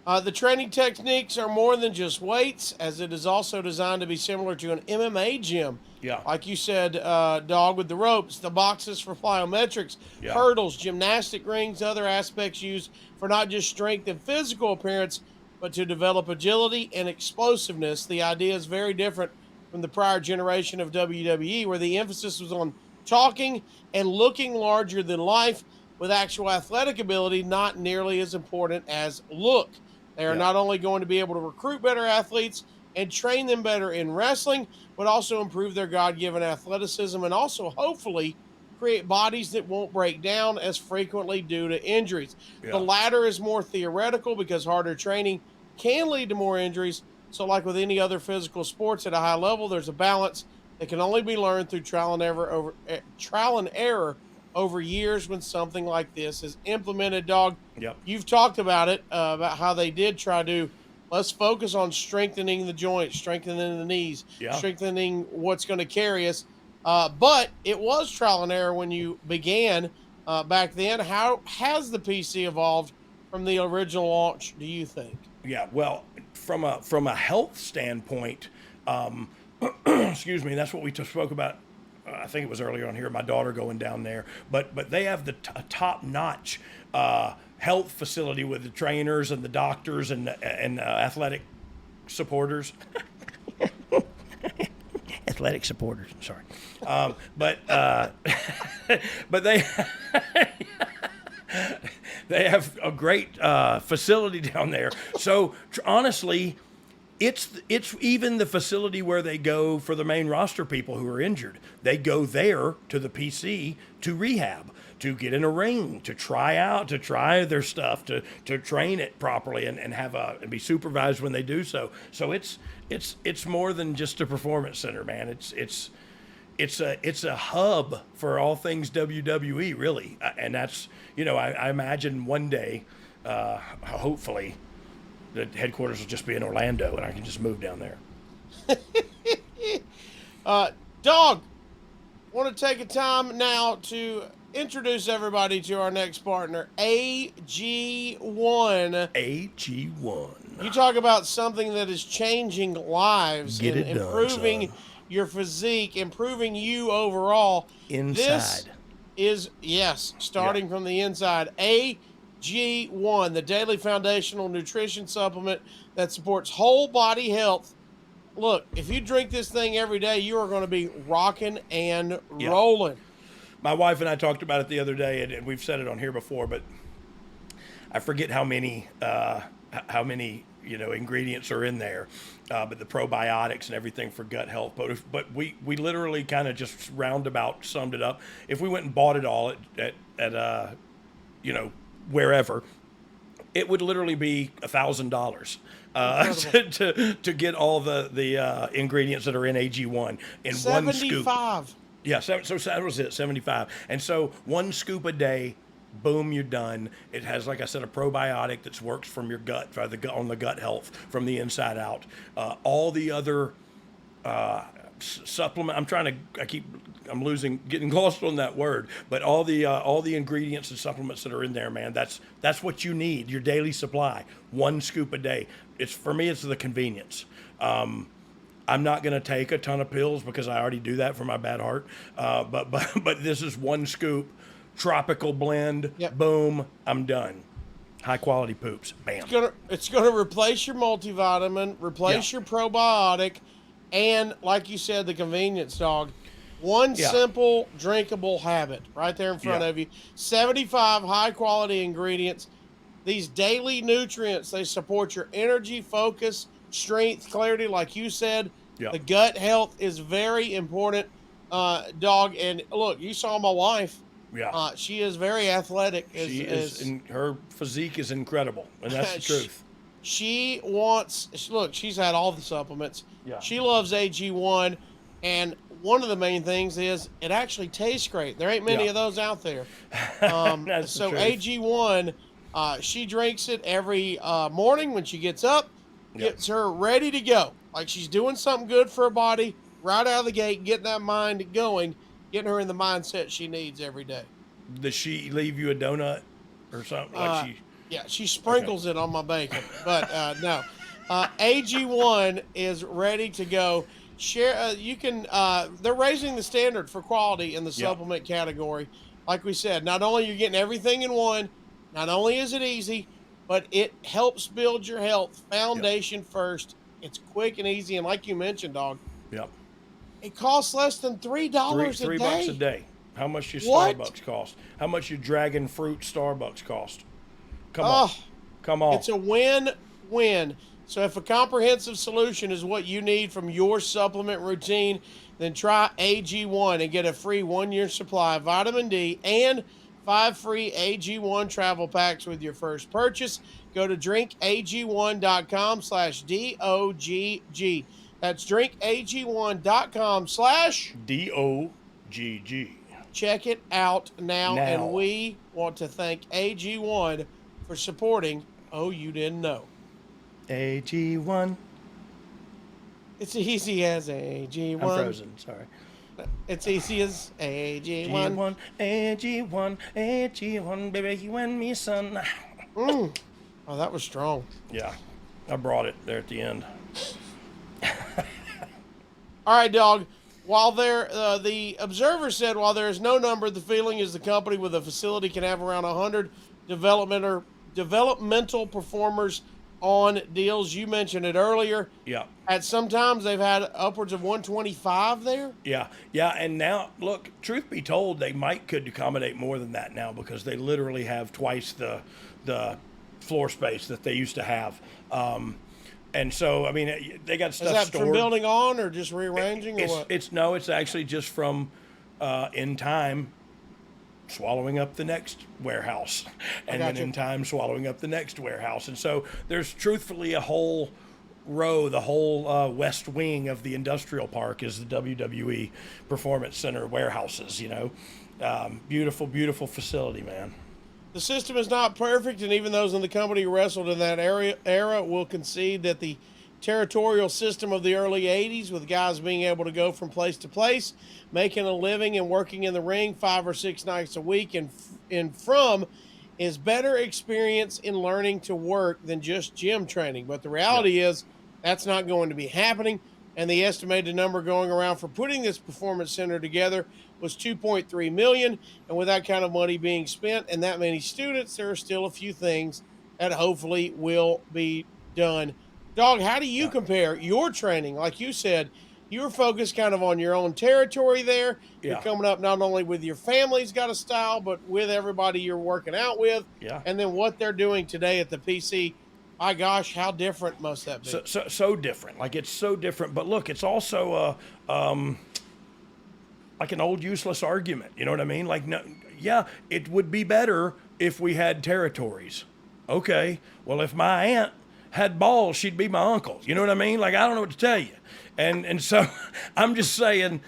The training techniques are more than just weights, as it is also designed to be similar to an MMA gym. Yeah. Like you said, Dog, with the ropes, the boxes for plyometrics, hurdles, gymnastic rings, other aspects used for not just strength and physical appearance, but to develop agility and explosiveness. The idea is very different from the prior generation of WWE, where the emphasis was on talking and looking larger than life, with actual athletic ability not nearly as important as look. They are not only going to be able to recruit better athletes and train them better in wrestling, but also improve their God-given athleticism and also hopefully create bodies that won't break down as frequently due to injuries. Yeah. The latter is more theoretical because harder training can lead to more injuries. So like with any other physical sports at a high level, there's a balance that can only be learned through trial and error over years when something like this is implemented. Dog, You've talked about it, about how they did try to, let's focus on strengthening the joints, strengthening the knees, strengthening what's going to carry us. But it was trial and error when you began back then. How has the PC evolved from the original launch, do you think? Yeah, well, from a health standpoint, excuse me, that's what we spoke about. I think it was earlier on here, my daughter going down there. But they have a top-notch health facility with the trainers and the doctors and athletic supporters. Athletic supporters, sorry. But they they have a great facility down there. So honestly, it's even the facility where they go for the main roster people who are injured. They go there to the PC to rehab, to get in a ring, to try their stuff, to train it properly and and be supervised when they do so. So it's more than just a performance center, man. It's a hub for all things WWE, really. And that's, I imagine one day, hopefully, the headquarters will just be in Orlando and I can just move down there. Dog, want to take a time now to introduce everybody to our next partner, AG1. AG1. You talk about something that is changing lives and improving your physique, improving you overall. Inside. This is, starting from the inside. AG1, the daily foundational nutrition supplement that supports whole body health. Look, if you drink this thing every day, you are going to be rocking and rolling. My wife and I talked about it the other day, and we've said it on here before, but I forget how many ingredients are in there, but the probiotics and everything for gut health. But we literally kind of just roundabout summed it up. If we went and bought it all at wherever, it would literally be $1,000 to get all the ingredients that are in AG1 in 75. one scoop. Yeah, so that was it, 75. And so one scoop a day, boom, you're done. It has, like I said, a probiotic that works from your gut, on the gut health from the inside out. All the other supplement, getting lost on that word, but all the ingredients and supplements that are in there, man, that's what you need, your daily supply, one scoop a day. For me, it's the convenience. I'm not going to take a ton of pills because I already do that for my bad heart. But this is one scoop, tropical blend, boom, I'm done. High quality poops, bam. It's gonna replace your multivitamin, replace your probiotic, and like you said, the convenience, Dog. One simple drinkable habit right there in front of you. 75 high quality ingredients. These daily nutrients, they support your energy, focus, strength, clarity, like you said. Yep. The gut health is very important, Dog. And look, you saw my wife. Yeah. She is very athletic. She is, and her physique is incredible, and that's the truth. She wants, look, she's had all the supplements. Yeah. She loves AG1. And one of the main things is it actually tastes great. There ain't many of those out there. That's so the truth. AG1, she drinks it every morning when she gets up, gets her ready to go. Like she's doing something good for her body right out of the gate, getting that mind going, getting her in the mindset she needs every day. Does she leave you a donut or something? Like Yeah, she sprinkles it on my bacon. But no, AG1 is ready to go. Share. You can. They're raising the standard for quality in the supplement category. Like we said, not only you're getting everything in one, not only is it easy, but it helps build your health foundation first. It's quick and easy, and like you mentioned, Dog. Yep. It costs less than $3 a day. $3 a day. How much your What? Starbucks cost? How much your Dragon Fruit Starbucks cost? Come on. Come on. It's a win-win. So if a comprehensive solution is what you need from your supplement routine, then try AG1 and get a free 1-year supply of vitamin D and 5 free AG1 travel packs with your first purchase. Go to drinkag1.com/DOGG. That's drinkag1.com/DOGG. Check it out now. And we want to thank AG1 for supporting Oh You Didn't Know. AG1. It's easy as AG1. I'm frozen, sorry. It's easy as AG1. G1, AG1, AG1, baby, you and me, son. Oh, that was strong. Yeah, I brought it there at the end. All right, Dog. While the Observer said, while there is no number, the feeling is the company with a facility can have around 100 developmental performers on deals. You mentioned it earlier. Yeah. At some times they've had upwards of 125 there. Yeah. And now, look, truth be told, they could accommodate more than that now because they literally have twice the floor space that they used to have. And so, I mean, they got stuff stored. Is that from building on or just rearranging or what? It's actually just from in time swallowing up the next warehouse, and then in time swallowing up the next warehouse. And so there's truthfully a whole row, the whole west wing of the industrial park is the WWE Performance Center warehouses, beautiful, beautiful facility, man. The system is not perfect, and even those in the company who wrestled in that era will concede that the territorial system of the early 80s, with guys being able to go from place to place, making a living and working in the ring 5 or 6 nights a week and from is better experience in learning to work than just gym training. But the reality is that's not going to be happening, and the estimated number going around for putting this performance center together was $2.3 million. And with that kind of money being spent and that many students, there are still a few things that hopefully will be done. Dog, how do you compare your training? Like you said, you were focused kind of on your own territory there. Yeah. You're coming up not only with your family's got a style, but with everybody you're working out with. Yeah. And then what they're doing today at the PC. My gosh, how different must that be? So different. Like, it's so different. But look, it's also like an old useless argument. You know what I mean? Like, no, yeah, it would be better if we had territories. Okay, well, if my aunt had balls, she'd be my uncle. You know what I mean? Like, I don't know what to tell you. And so I'm just saying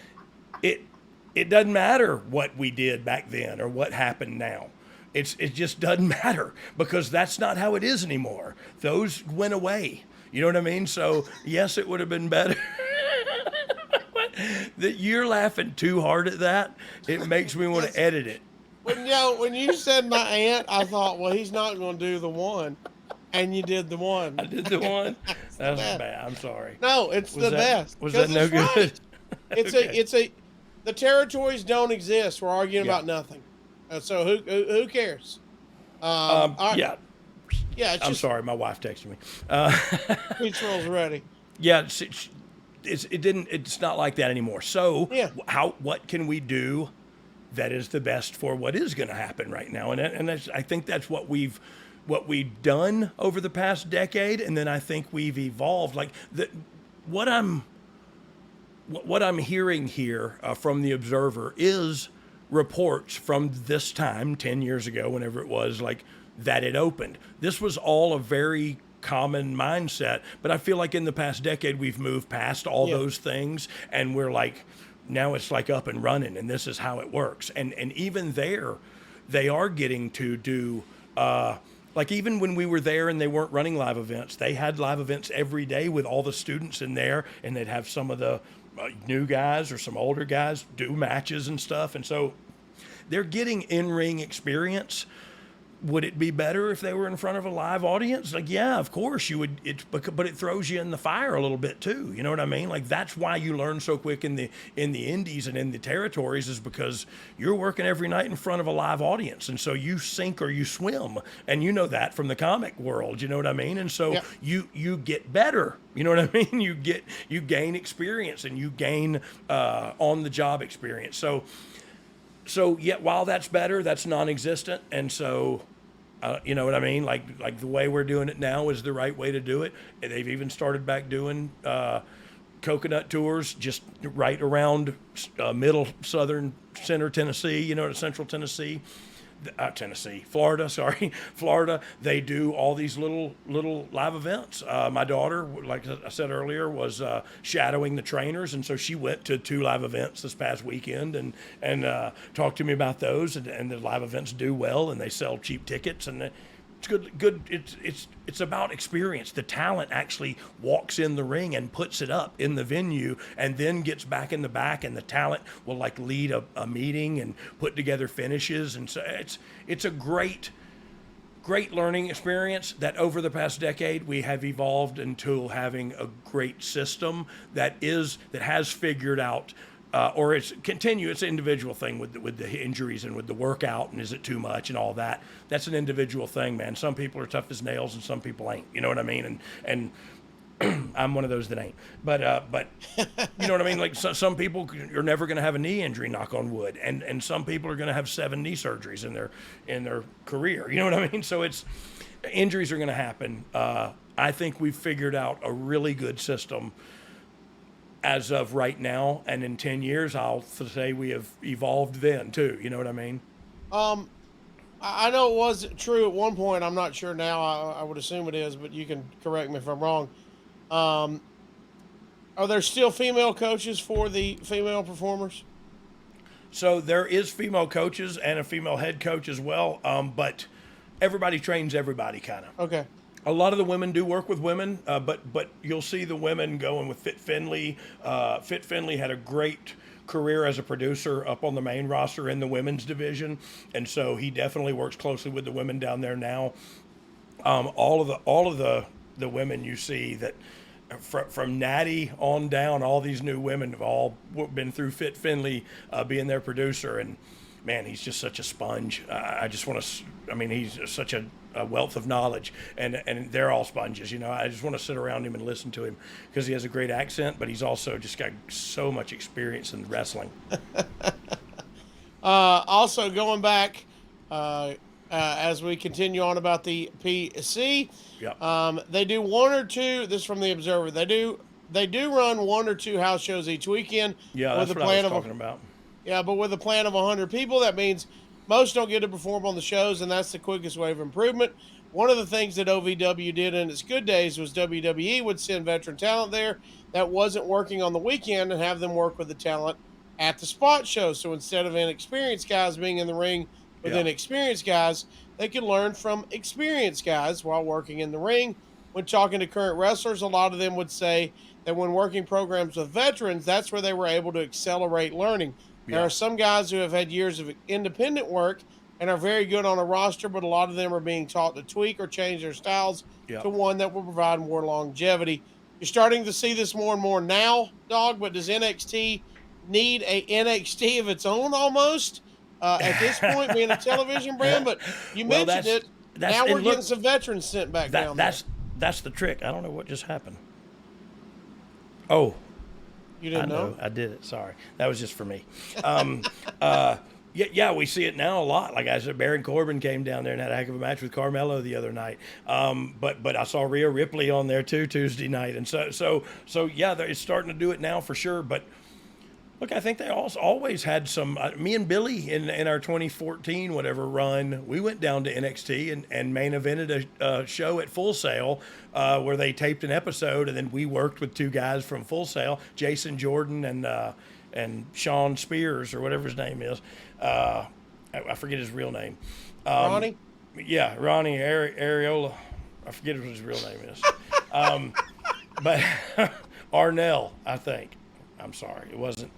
it doesn't matter what we did back then or what happened now. It just doesn't matter because that's not how it is anymore. Those went away. You know what I mean? So yes, it would have been better. That you're laughing too hard at that. It makes me want to edit it. When you said my aunt, I thought, well, he's not going to do the one. And you did the one. I did the one. That was bad. I'm sorry. No, it's the best. Was that no good? Right. The territories don't exist. We're arguing about nothing. So who cares? Yeah. Yeah. I'm sorry. My wife texted me. Peach roll's ready. Yeah. It's not like that anymore. So what can we do that is the best for what is going to happen right now? And I think that's what we've what we've done over the past decade, and then I think we've evolved. Like what I'm hearing here from the Observer is reports from this time 10 years ago, whenever it was, like that it opened. This was all a very common mindset, but I feel like in the past decade we've moved past all those things, and we're like, now it's like up and running, and this is how it works. And even there, they are getting to do like even when we were there and they weren't running live events, they had live events every day with all the students in there, and they'd have some of the new guys or some older guys do matches and stuff. And so they're getting in-ring experience. Would it be better if they were in front of a live audience? Like, yeah, of course you would. But it throws you in the fire a little bit too. You know what I mean? Like, that's why you learn so quick in the indies and in the territories, is because you're working every night in front of a live audience, and so you sink or you swim, and you know that from the comic world. You know what I mean? And so you get better. You know what I mean? You gain experience, and you gain on the job experience. So yet, while that's better, that's non-existent. And so, you know what I mean? Like the way we're doing it now is the right way to do it. And they've even started back doing coconut tours just right around middle, southern, center Tennessee, you know, central Tennessee. Florida. They do all these little live events. My daughter, like I said earlier, was shadowing the trainers, and so she went to 2 live events this past weekend and talked to me about those. And the live events do well, and they sell cheap tickets, and it's good. It's about experience. The talent actually walks in the ring and puts it up in the venue, and then gets back in the back, and the talent will like lead a meeting and put together finishes. And so it's a great learning experience that over the past decade we have evolved into having a great system that has figured out. Or it's an individual thing with the injuries and with the workout, and is it too much and all that. That's an individual thing, man. Some people are tough as nails and some people ain't. You know what I mean? And I'm one of those that ain't. But you know what I mean? Like some people, you're never going to have a knee injury, knock on wood, and some people are going to have 7 knee surgeries in their career. You know what I mean? So injuries are going to happen. I think we've figured out a really good system as of right now, and in 10 years, I'll say we have evolved then too. You know what I mean? I know it was true at one point. I'm not sure now. I would assume it is, but you can correct me if I'm wrong. Are there still female coaches for the female performers? So there is female coaches and a female head coach as well, but everybody trains everybody, kind of. Okay. A lot of the women do work with women, but you'll see the women going with Fit Finlay. Fit Finlay had a great career as a producer up on the main roster in the women's division, and so he definitely works closely with the women down there now. All of the women you see that from Natty on down, all these new women have all been through Fit Finlay being their producer, and man, he's just such a sponge. He's such a wealth of knowledge, and they're all sponges. You know, I just want to sit around him and listen to him because he has a great accent, but he's also just got so much experience in wrestling. Also, going back as we continue on about the PC, they do 1 or 2. This is from the Observer. They do run 1 or 2 house shows each weekend. Yeah, that's what I was talking about. Yeah, but with a plan of 100 people, that means most don't get to perform on the shows, and that's the quickest way of improvement. One of the things that OVW did in its good days was WWE would send veteran talent there that wasn't working on the weekend and have them work with the talent at the spot show. So instead of inexperienced guys being in the ring with inexperienced guys, they could learn from experienced guys while working in the ring. When talking to current wrestlers, a lot of them would say that when working programs with veterans, that's where they were able to accelerate learning. There are some guys who have had years of independent work and are very good on a roster, but a lot of them are being taught to tweak or change their styles to one that will provide more longevity. You're starting to see this more and more now, Dog, but does NXT need a NXT of its own almost at this point, being a television brand? But you mentioned it. Now we're getting some veterans sent back down there. That's the trick. I don't know what just happened. Oh. You didn't know? I did it. Sorry. That was just for me. Yeah, we see it now a lot. Like I said, Baron Corbin came down there and had a heck of a match with Carmelo the other night. But I saw Rhea Ripley on there too Tuesday night, and so yeah, it's starting to do it now for sure. But look, I think they also always had some. Me and Billy in our 2014 whatever run, we went down to NXT and main evented a show at Full Sail where they taped an episode, and then we worked with two guys from Full Sail, Jason Jordan and Sean Spears or whatever his name is. I forget his real name. Ronnie? Yeah, Ronnie Areola. I forget what his real name is. But Arnell, I think. I'm sorry, it wasn't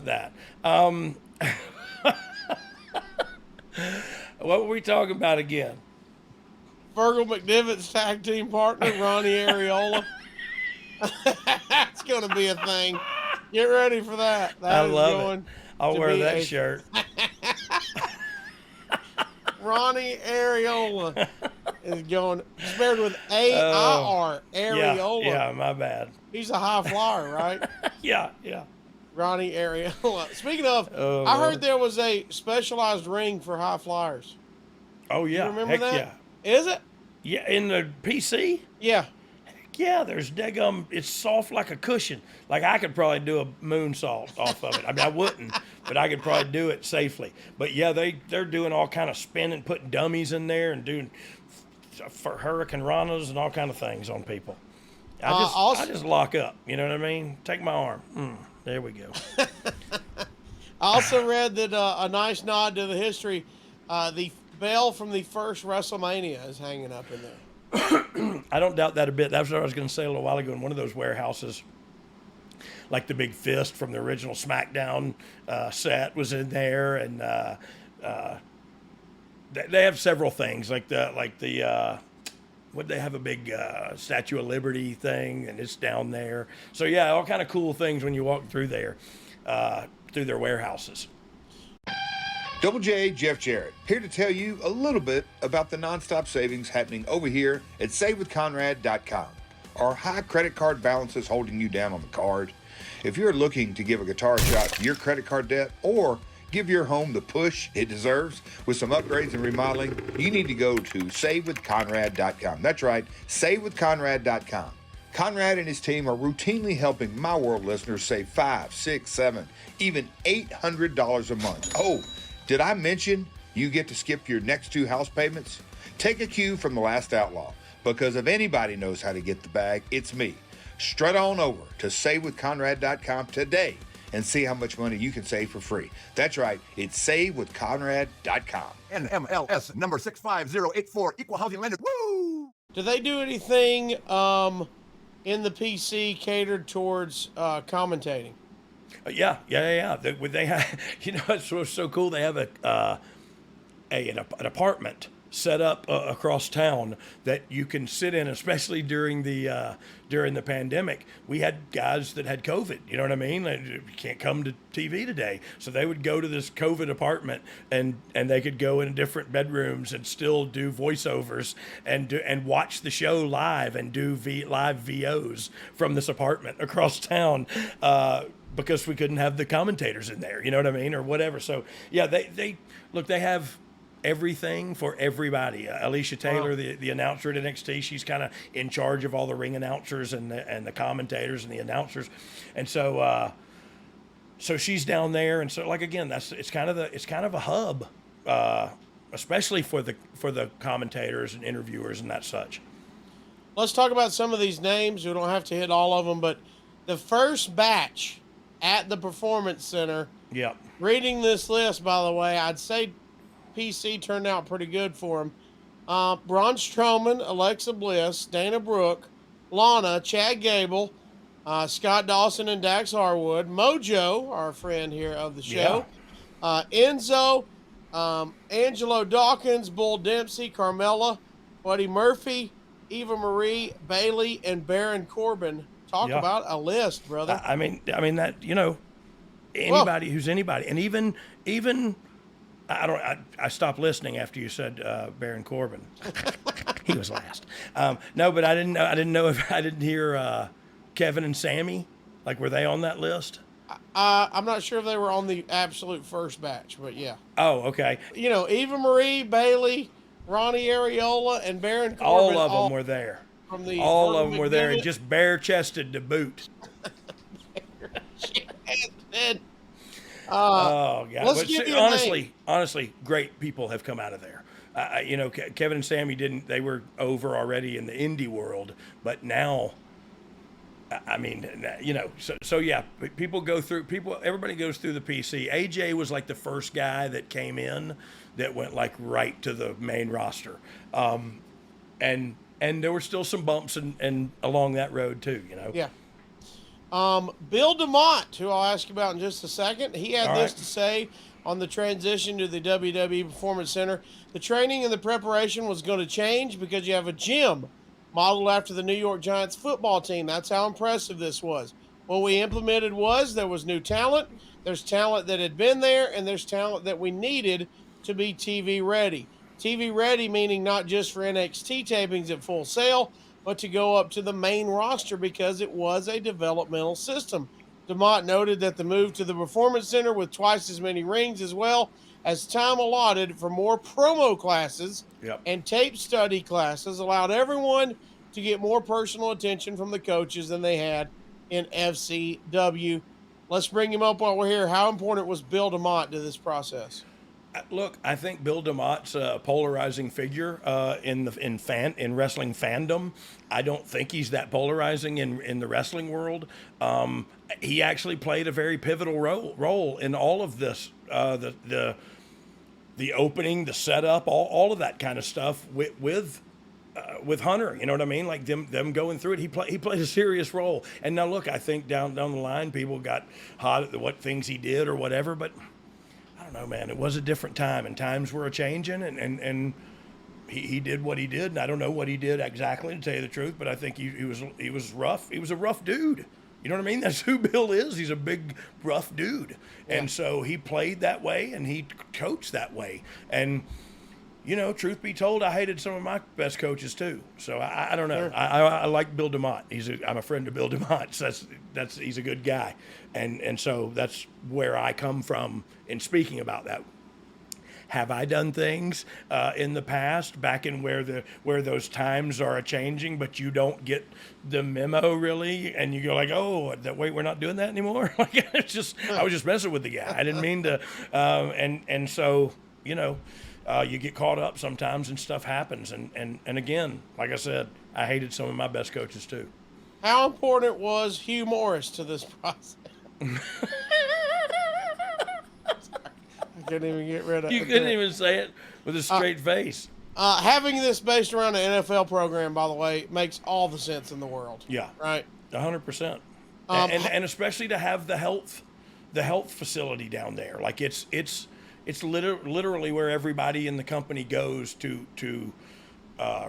that. What were we talking about again? Virgil McDivitt's tag team partner, Ronnie Areola. That's going to be a thing. Get ready for that. I love it. I'll wear that shirt. Ronnie Areola is going, spelled with A-I-R, Areola. Yeah, my bad. He's a high flyer, right? Yeah. Ronnie Areola. Speaking of, I heard there was a specialized ring for high flyers. Oh, yeah. You remember Heck that? Yeah. Is it? Yeah, in the PC? Yeah. Yeah, there's it's soft like a cushion. Like I could probably do a moonsault off of it. I mean, I wouldn't, but I could probably do it safely. But yeah, they're doing all kind of spinning, putting dummies in there and doing for Hurricane Ranas and all kind of things on people. I just lock up. You know what I mean? Take my arm. There we go. I also read that a nice nod to the history, the bell from the first WrestleMania is hanging up in there. I don't doubt that a bit. That's what I was going to say a little while ago in one of those warehouses. Like the big fist from the original SmackDown set was in there, and they have several things like the would they have a big Statue of Liberty thing, and it's down there. So yeah, all kind of cool things when you walk through there, through their warehouses. Double J, Jeff Jarrett, here to tell you a little bit about the nonstop savings happening over here at SaveWithConrad.com. Are high credit card balances holding you down on the card? If you're looking to give a guitar shot to your credit card debt or give your home the push it deserves with some upgrades and remodeling, you need to go to SaveWithConrad.com. That's right, SaveWithConrad.com. Conrad and his team are routinely helping my world listeners save $500, $600, $700, even $800 a month. Oh, did I mention you get to skip your next two house payments? Take a cue from the last outlaw, because if anybody knows how to get the bag, it's me. Strut on over to SaveWithConrad.com today and see how much money you can save for free. That's right, it's SaveWithConrad.com. NMLS number 65084, equal housing lender. Woo! Do they do anything in the PC catered towards commentating? Yeah. They have, you know, it's so cool. They have an apartment set up across town that you can sit in, especially during the pandemic. We had guys that had COVID. You know what I mean? You can't come to TV today, so they would go to this COVID apartment, and they could go in different bedrooms and still do voiceovers and watch the show live and do live VOs from this apartment across town. Because we couldn't have the commentators in there, you know what I mean, or whatever. So yeah, they have everything for everybody. Alicia Taylor, the announcer at NXT, she's kind of in charge of all the ring announcers and the commentators and the announcers, and so she's down there, and so like again, it's kind of a hub, especially for the commentators and interviewers and that such. Let's talk about some of these names. We don't have to hit all of them, but the first batch at the Performance Center. Yep. Reading this list, by the way, I'd say PC turned out pretty good for him. Braun Strowman, Alexa Bliss, Dana Brooke, Lana, Chad Gable, Scott Dawson and Dax Harwood, Mojo, our friend here of the show, Enzo, Angelo Dawkins, Bull Dempsey, Carmella, Buddy Murphy, Eva Marie, Bailey, and Baron Corbin. Talk about a list, brother. I mean that, you know, anybody who's anybody, and even I stopped listening after you said Baron Corbin. He was last. No, but I didn't know if I didn't hear Kevin and Sammy. Like, were they on that list? I'm not sure if they were on the absolute first batch, but yeah. Oh, okay. You know, Eva Marie, Bailey, Ronnie Areola, and Baron Corbin. All of them were there. From the All Virgil of them were there and McDevitt. just bare-chested to boot. Oh, God. Let's But give you a name. honestly, great people have come out of there. You know, Kevin and Sammy they were over already in the indie world, but now, I mean, you know, so yeah, everybody goes through the PC. AJ was like the first guy that came in that went like right to the main roster. And there were still some bumps and along that road too, you know? Yeah. Bill DeMott, who I'll ask you about in just a second, he had this to say on the transition to the WWE Performance Center. The training and the preparation was going to change because you have a gym modeled after the New York Giants football team. That's how impressive this was. What we implemented was there was new talent. There's talent that had been there, and there's talent that we needed to be TV ready. TV ready meaning not just for NXT tapings at Full Sail, but to go up to the main roster because it was a developmental system. DeMott noted that the move to the Performance Center with twice as many rings as well as time allotted for more promo classes and tape study classes allowed everyone to get more personal attention from the coaches than they had in FCW. Let's bring him up while we're here. How important was Bill DeMott to this process? Look, I think Bill DeMott's a polarizing figure in wrestling fandom. I don't think he's that polarizing in the wrestling world. He actually played a very pivotal role in all of this, the opening, the setup, all of that kind of stuff with Hunter. You know what I mean? Like them going through it. He played a serious role. And now look, I think down the line, people got hot at what things he did or whatever, but I don't know, man. It was a different time, and times were a-changing, and he did what he did, and I don't know what he did exactly, to tell you the truth, but I think he was rough. He was a rough dude. You know what I mean? That's who Bill is. He's a big, rough dude. Yeah. And so he played that way, and he coached that way. And, you know, truth be told, I hated some of my best coaches, too. So I don't know. Sure. I like Bill DeMott. I'm a friend of Bill DeMott. So he's a good guy. And so that's where I come from in speaking about that. Have I done things in the past, back in where those times are changing, but you don't get the memo really, and you go like, oh, wait, we're not doing that anymore. Like I was just messing with the guy. I didn't mean to. And so, you know, you get caught up sometimes, and stuff happens. And again, like I said, I hated some of my best coaches too. How important was Hugh Morris to this process? I couldn't even get rid of it. You couldn't even say it with a straight face. Having this based around an NFL program, by the way, makes all the sense in the world. Yeah. Right? 100%. And especially to have the health facility down there. Like it's literally where everybody in the company goes to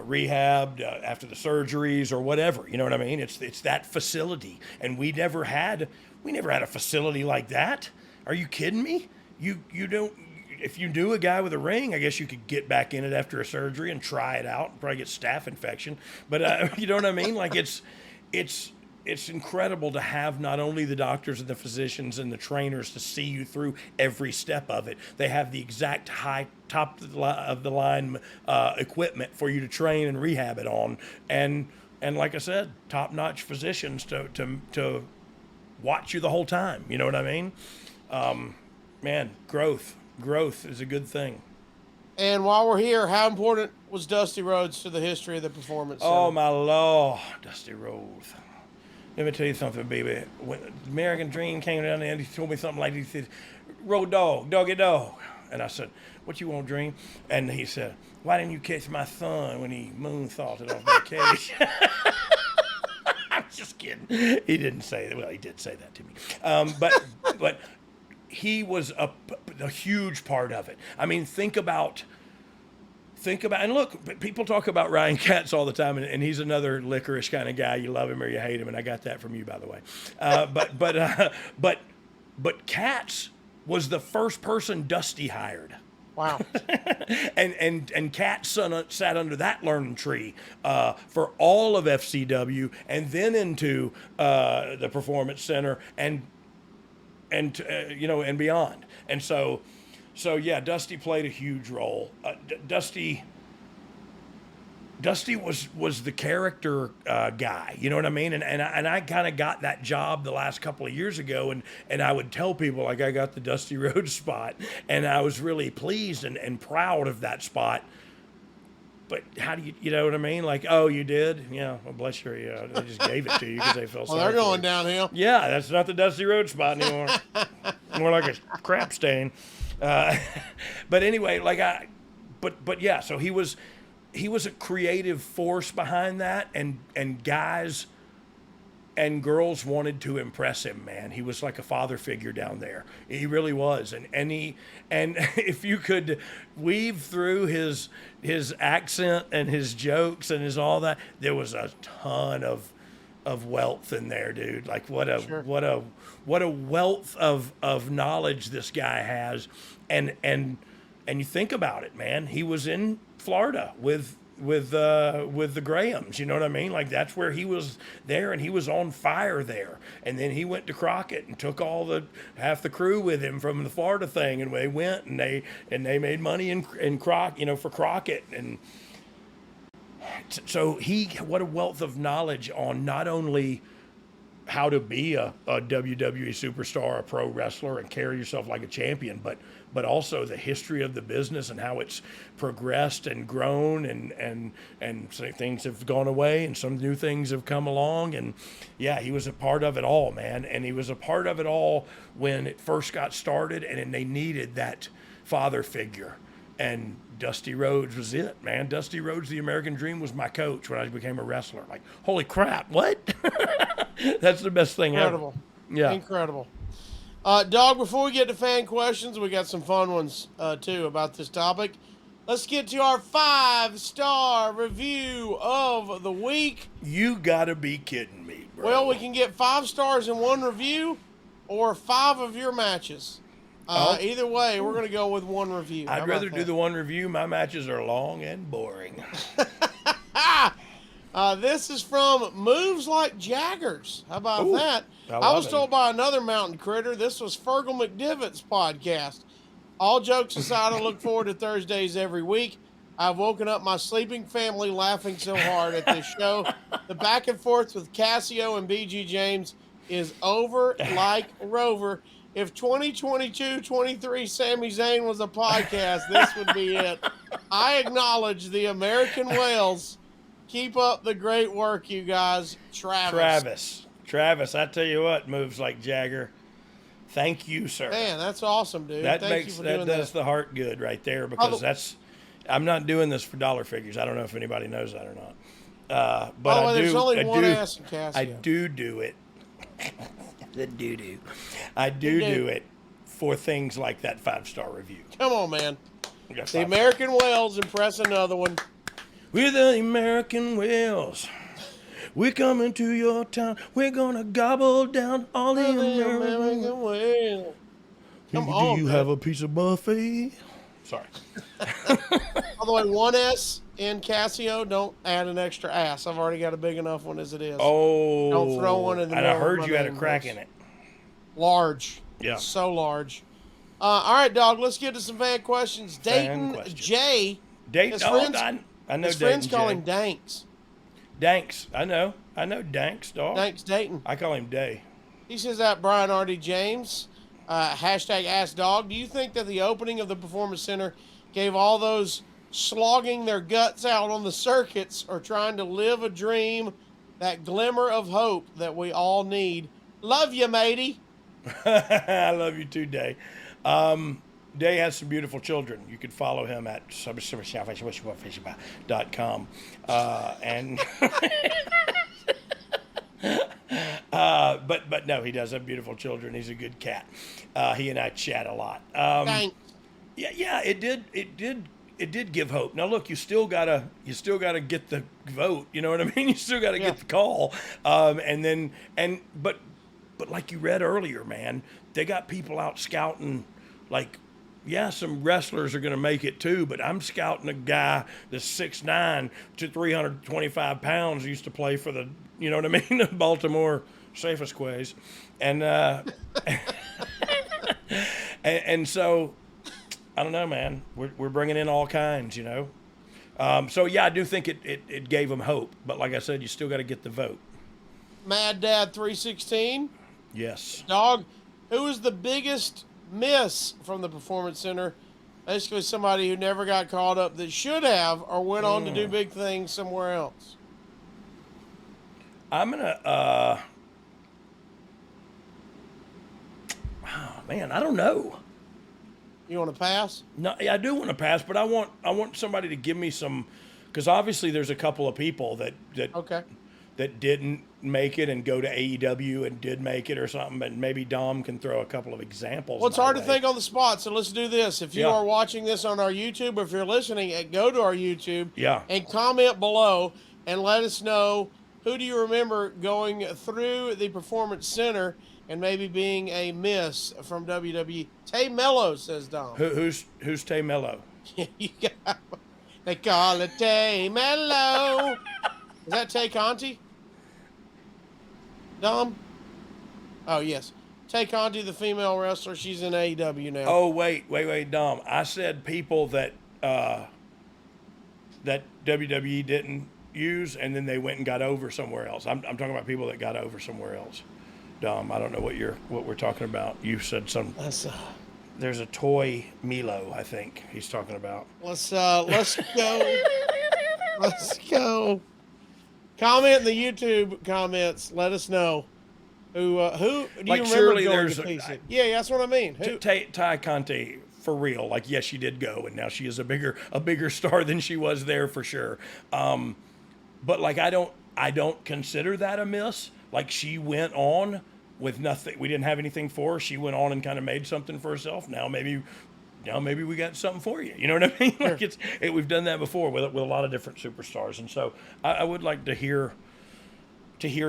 rehab after the surgeries or whatever. You know what I mean? It's that facility, and we never had a facility like that. Are you kidding me? You don't. If you knew a guy with a ring, I guess you could get back in it after a surgery and try it out and probably get staph infection. But you know what I mean? Like it's incredible to have not only the doctors and the physicians and the trainers to see you through every step of it. They have the exact high top of the line equipment for you to train and rehab it on, and like I said, top notch physicians to watch you the whole time. You know what I mean? Man, growth is a good thing. And while we're here, how important was Dusty Rhodes to the history of the Performance Center? Oh, my Lord, Dusty Rhodes. Let me tell you something, baby. When the American Dream came down there, and he told me something like, he said, Road Dogg, Doggy Dog. And I said, what you want, Dream? And he said, why didn't you catch my son when he moonsaulted off that cage? I'm just kidding. He didn't say that. Well, he did say that to me. But he was a huge part of it. I mean, think about, and look, people talk about Ryan Katz all the time, and he's another licorice kind of guy. You love him or you hate him, and I got that from you, by the way. But Katz was the first person Dusty hired. Wow. and Katz sat under that learning tree for all of FCW, and then into the Performance Center, and and beyond. And so yeah, Dusty played a huge role. Dusty was the character guy, you know what I mean? And I kind of got that job the last couple of years ago, and I would tell people, like, I got the Dusty Rhodes spot, and I was really pleased and proud of that spot. But how do you know what I mean? Like, oh, you did? Yeah, well, bless you. Yeah, they just gave it to you because they felt sorry. Well, they're for going you. downhill. Yeah, that's not the Dusty Rhodes spot anymore. More like a crap stain. But anyway, but yeah, so he was a creative force behind that, and guys and girls wanted to impress him, man. He was like a father figure down there. He really was. And if you could weave through his accent and his jokes and his all that, there was a ton of wealth in there, dude. Like what a wealth of knowledge this guy has. And you think about it, man. He was in Florida with the Grahams, you know what I mean? Like, that's where he was there, and he was on fire there. And then he went to Crockett and took half the crew with him from the Florida thing, and they went and they made money in for Crockett. And so what a wealth of knowledge on not only how to be a WWE superstar, a pro wrestler, and carry yourself like a champion, but also the history of the business and how it's progressed and grown, and so things have gone away and some new things have come along. And yeah, he was a part of it all, man. And he was a part of it all when it first got started, and they needed that father figure. And Dusty Rhodes was it, man. Dusty Rhodes, the American Dream, was my coach when I became a wrestler. Like, holy crap, what? That's the best thing Incredible. ever. Yeah. Incredible. Dog, before we get to fan questions, we got some fun ones, too, about this topic. Let's get to our 5-star review of the week. You gotta be kidding me, bro. Well, we can get 5 stars in one review or 5 of your matches. Either way, we're going to go with one review. I'd rather do the one review. My matches are long and boring. This is from Moves Like Jaggers. How about that? I was told by another mountain critter this was Fergal McDivitt's podcast. All jokes aside, I look forward to Thursdays every week. I've woken up my sleeping family laughing so hard at this show. The back and forth with Casio and BG James is over like Rover. If 2022-23 Sami Zayn was a podcast, this would be it. I acknowledge the American whales. Keep up the great work, you guys. Travis, I tell you what, Moves Like Jagger. Thank you, sir. Man, that's awesome, dude. That Thank you for doing does the heart good right there, because I'm not doing this for dollar figures. I don't know if anybody knows that or not. But there's only one ass in Casio. I do it. The doo-doo. I do it for things like that 5-star review. Come on, man. The American whales impress another one. We're the American whales. We're coming to your town. We're gonna gobble down all the American whales. Do you have a piece of buffet? Sorry. By the way, one S in Casio, don't add an extra ass. I've already got a big enough one as it is. Oh. Don't throw one in the middle. And I heard of you my had a crack in it. Large. Yeah. So large. All right, dog, let's get to some fan questions. Dayton J. Dayton, I know his Dayton friends call J. him Danks. Danks. I know Danks, dog. Danks Dayton. I call him Day. He says that Brian R.D. James. Hashtag Ask Dog. Do you think that the opening of the Performance Center gave all those slogging their guts out on the circuits or trying to live a dream, that glimmer of hope that we all need? Love you, matey. I love you too, Day. Day has some beautiful children. You could follow him at .com. But no, he does have beautiful children. He's a good cat. He and I chat a lot. Thanks. Yeah, it did give hope. Now look, you still gotta get the vote. You know what I mean? You still gotta get the call. But like you read earlier, man, they got people out scouting. Like, yeah, some wrestlers are gonna make it too, but I'm scouting a guy that's 6'9" to 325 pounds. Used to play for the, you know what I mean, the Baltimore Safest Quays, and and so, I don't know, man. We're bringing in all kinds, you know. So yeah, I do think it gave them hope. But like I said, you still got to get the vote. Mad Dad 316. Yes. Dog, who was the biggest miss from the Performance Center? Basically, somebody who never got called up that should have, or went on to do big things somewhere else. I'm gonna. Oh man, I don't know. You want to pass? No, yeah, I do want to pass, but I want somebody to give me some, because obviously there's a couple of people that Okay. that didn't make it and go to AEW and did make it or something, and maybe Dom can throw a couple of examples. Well, it's my hard to way. think on the spot, so let's do this. If you Yeah. are watching this on our YouTube, or if you're listening, go to our YouTube Yeah. and comment below and let us know who do you remember going through the Performance Center and maybe being a miss from WWE. Tay Mello, says Dom. Who's Tay Mello? You got, they call it Tay Mello. Is that Tay Conti? Dom? Oh, yes. Tay Conti, the female wrestler. She's in AEW now. Oh, wait, Dom. I said people that that WWE didn't use, and then they went and got over somewhere else. I'm talking about people that got over somewhere else. Dom, I don't know what we're talking about. You said some. There's a toy Milo, I think he's talking about. Let's go. Let's go. Comment in the YouTube comments. Let us know who do you Like, remember surely going there's to a- PC? Yeah, that's what I mean. Who, Ty Conte, for real. Like, yes, she did go, and now she is a bigger star than she was there for sure. But like, I don't consider that a miss. Like, she went on with nothing. We didn't have anything for her. She went on and kind of made something for herself. Now maybe we got something for you. You know what I mean? Like, we've done that before with a lot of different superstars, and so I would like to hear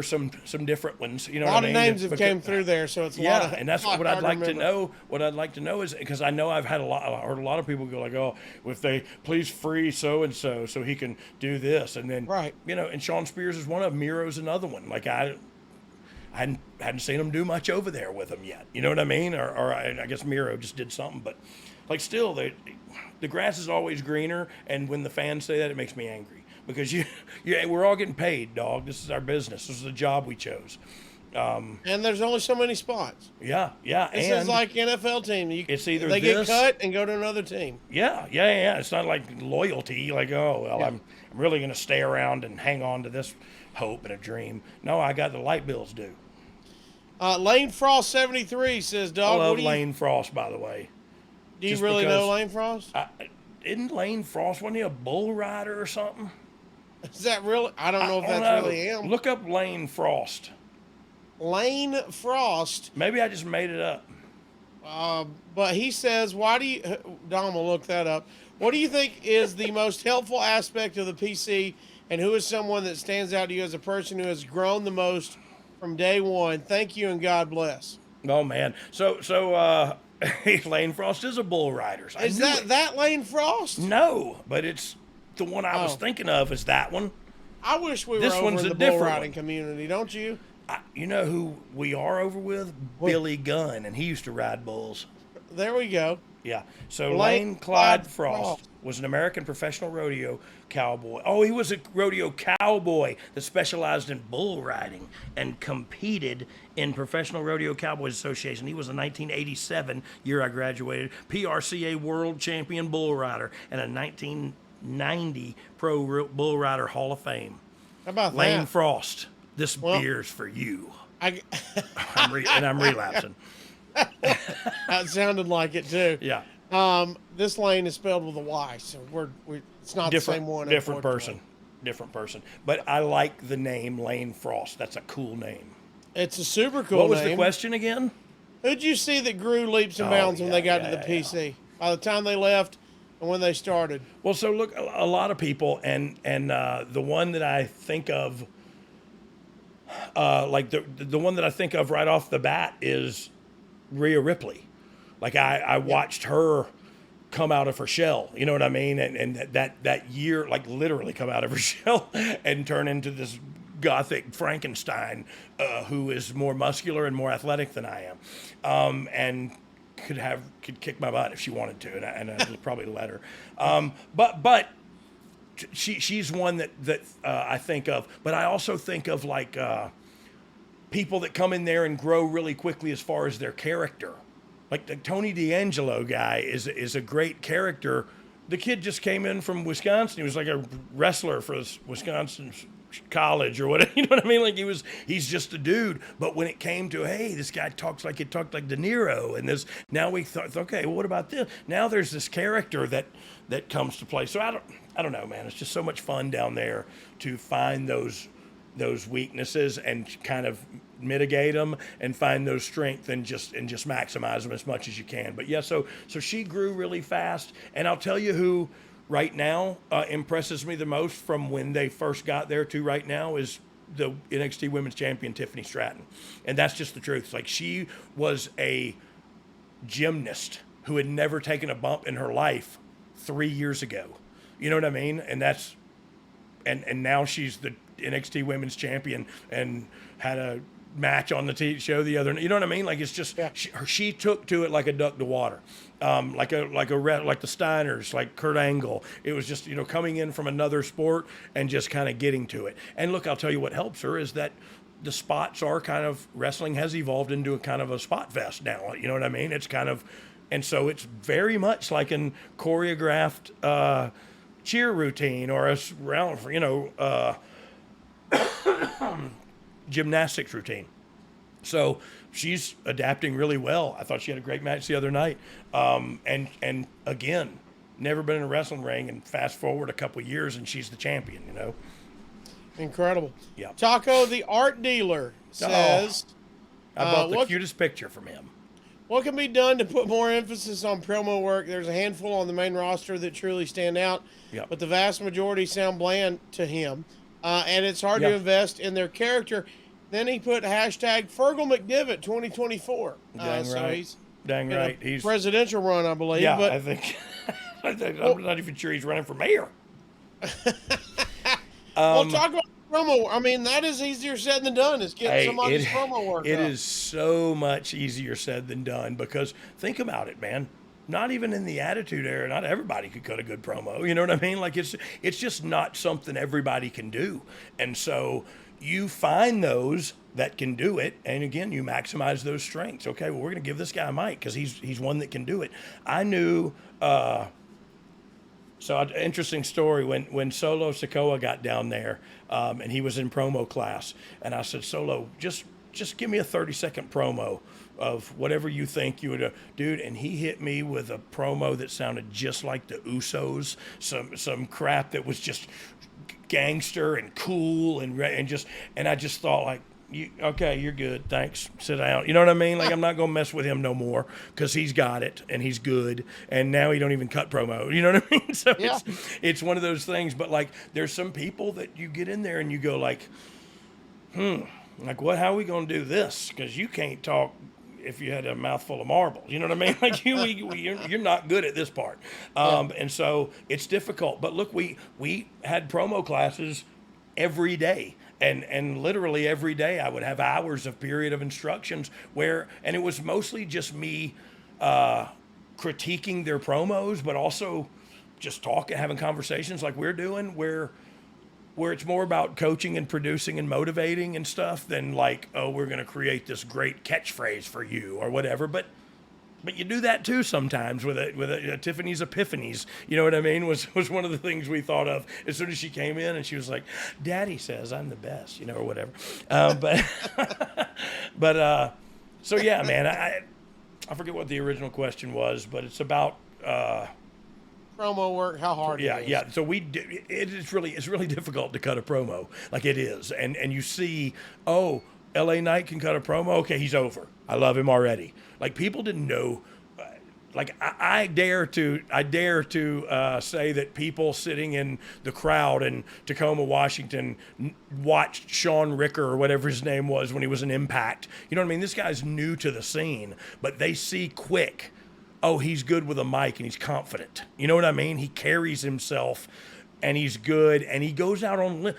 some different ones. You know, a lot what I of mean? names have came through there, so it's a Yeah, lot of, and that's lot what I'd hard like to remember. know. What I'd like to know is, because I know I've heard a lot of people go like, "Oh, if they please free so and so he can do this," and then Right. you know, and Sean Spears is one of them. Miro's another one. Like, I hadn't seen him do much over there with them yet. You know what I mean? Or I guess Miro just did something, but like, still, the grass is always greener, and when the fans say that, it makes me angry, because we're all getting paid, dog. This is our business. This is the job we chose. And there's only so many spots. Yeah. This and is like NFL team. it's either they this- get cut and go to another team. Yeah. It's not like loyalty. Like, oh, well, I'm really going to stay around and hang on to this hope and a dream. No, I got the light bills due. Lane Frost 73 says, I "Dog, love what do you, Lane Frost, by the way. do you just really because- know Lane Frost? Isn't Lane Frost, wasn't he a bull rider or something? Is that really? I don't know if I don't that's know. really him. Look up Lane Frost. Lane Frost. Maybe I just made it up. But he says, why do you, Dom will look that up. What do you think is the most helpful aspect of the PC, and who is someone that stands out to you as a person who has grown the most from day one? Thank you and God bless. Oh, man. So Lane Frost is a bull rider. I Is knew that it. Lane Frost? No, but it's the one I was Oh. thinking of is that one. I wish we were This over one's in a the bull different riding one. community, don't you? You know who we are over with? Billy Gunn, and he used to ride bulls. There we go. Yeah. So Lane Lane Clyde Frost. Frost was an American professional rodeo cowboy. Oh, he was a rodeo cowboy that specialized in bull riding and competed in Professional Rodeo Cowboys Association. He was a 1987 year I graduated, PRCA World Champion bull rider, and a 1990 Pro Bull Rider Hall of Fame. How about Lane that? Frost, this beer's for you. I, I'm relapsing. that sounded like it too. Yeah. This Lane is spelled with a Y, so it's not the same one. Different unfortunately. person. But I like the name Lane Frost. That's a cool name. It's a super cool What was name. the question again? Who'd you see that grew leaps and Oh, bounds when they got to the yeah. PC? By the time they left and when they started. Well, so look, a lot of people, and the one that I think of, like the one that I think of right off the bat is Rhea Ripley. Like, I watched her come out of her shell, you know what I mean? And that year, like, literally come out of her shell and turn into this gothic Frankenstein who is more muscular and more athletic than I am. And could kick my butt if she wanted to, and I would probably let her. But she's one that I think of. But I also think of like people that come in there and grow really quickly as far as their character. Like the Tony D'Angelo guy is a great character. The kid just came in from Wisconsin. He was like a wrestler for Wisconsin college or whatever. You know what I mean? Like he's just a dude. But when it came to, hey, this guy talks like De Niro, and this, now we thought, okay, well, what about this? Now there's this character that comes to play. So I don't know, man. It's just so much fun down there to find those weaknesses and kind of mitigate them and find those strengths and just maximize them as much as you can. But yeah, so she grew really fast. And I'll tell you who right now impresses me the most from when they first got there to right now is the NXT Women's Champion, Tiffany Stratton. And that's just the truth. It's like she was a gymnast who had never taken a bump in her life 3 years ago. You know what I mean? And that's, and now she's the NXT Women's Champion and had a match on the TV show the other night. You know what I mean? Like it's just she took to it like a duck to water, like the Steiners, like Kurt Angle. It was just coming in from another sport and just kind of getting to it. And look, I'll tell you what helps her is that the spots are kind of, wrestling has evolved into a kind of a spot fest now. You know what I mean? It's kind of, and so it's very much like an choreographed cheer routine or a round, gymnastics routine. So she's adapting really well. I thought she had a great match the other night. And again, never been in a wrestling ring, and fast forward a couple years and she's the champion, Incredible. Yeah. Taco, the art dealer, says, I bought the cutest picture from him. What can be done to put more emphasis on promo work? There's a handful on the main roster that truly stand out, but the vast majority sound bland to him. And it's hard to invest in their character. Then he put hashtag Fergal McDivitt 2024. Dang right. He's presidential run, I believe. Yeah, but, I think. I'm not even sure he's running for mayor. Well, talk about promo. I mean, that is easier said than done. Is getting somebody's promo work. It is so much easier said than done, because think about it, man. Not even in the Attitude Era, not everybody could cut a good promo. You know what I mean? Like it's just not something everybody can do. And so you find those that can do it, and again, you maximize those strengths. Okay, well, we're going to give this guy a mic because he's one that can do it. I knew. So interesting story, when Solo Sikoa got down there, and he was in promo class, and I said, Solo, just give me a 30-second promo of whatever you think you would, dude. And he hit me with a promo that sounded just like the Usos, some crap that was just gangster and cool and I just thought, like, you're good, thanks, sit down. You know what I mean? Like, I'm not gonna mess with him no more because he's got it and he's good, and now he don't even cut promo. You know what I mean? So it's one of those things. But like, there's some people that you get in there and you go like, like, what? How are we gonna do this? Because you can't talk if you had a mouthful of marbles. You know what I mean? Like you're not good at this part. And so it's difficult. But look, we had promo classes every day. And literally every day I would have hours of period of instructions and it was mostly just me critiquing their promos, but also just talking, having conversations like we're doing, where it's more about coaching and producing and motivating and stuff than like, oh, we're going to create this great catchphrase for you or whatever. But you do that too sometimes with Tiffany's Epiphanies. You know what I mean? Was one of the things we thought of as soon as she came in, and she was like, "Daddy says I'm the best," or whatever. So yeah, man, I forget what the original question was, but it's about promo work. How hard? Yeah, it is. yeah. So it's really difficult to cut a promo. Like it is, and you see, oh, LA Knight can cut a promo. Okay, he's over. I love him already. Like, people didn't know. Like, I dare to say that people sitting in the crowd in Tacoma, Washington, watched Sean Ricker or whatever his name was when he was in Impact. You know what I mean? This guy's new to the scene, but they see quick, oh, he's good with a mic and he's confident. You know what I mean? He carries himself and he's good, and he goes out on,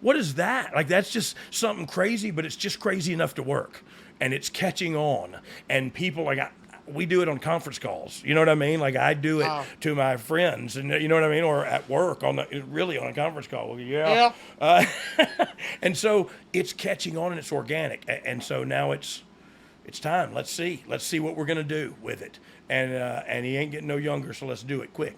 what is that? Like, that's just something crazy, but it's just crazy enough to work. And it's catching on. And people, like, we do it on conference calls. You know what I mean? Like I do it to my friends, and you know what I mean, or at work on a conference call. Yeah. And so it's catching on and it's organic, and so now it's time. Let's see what we're gonna do with it, and he ain't getting no younger, so let's do it quick.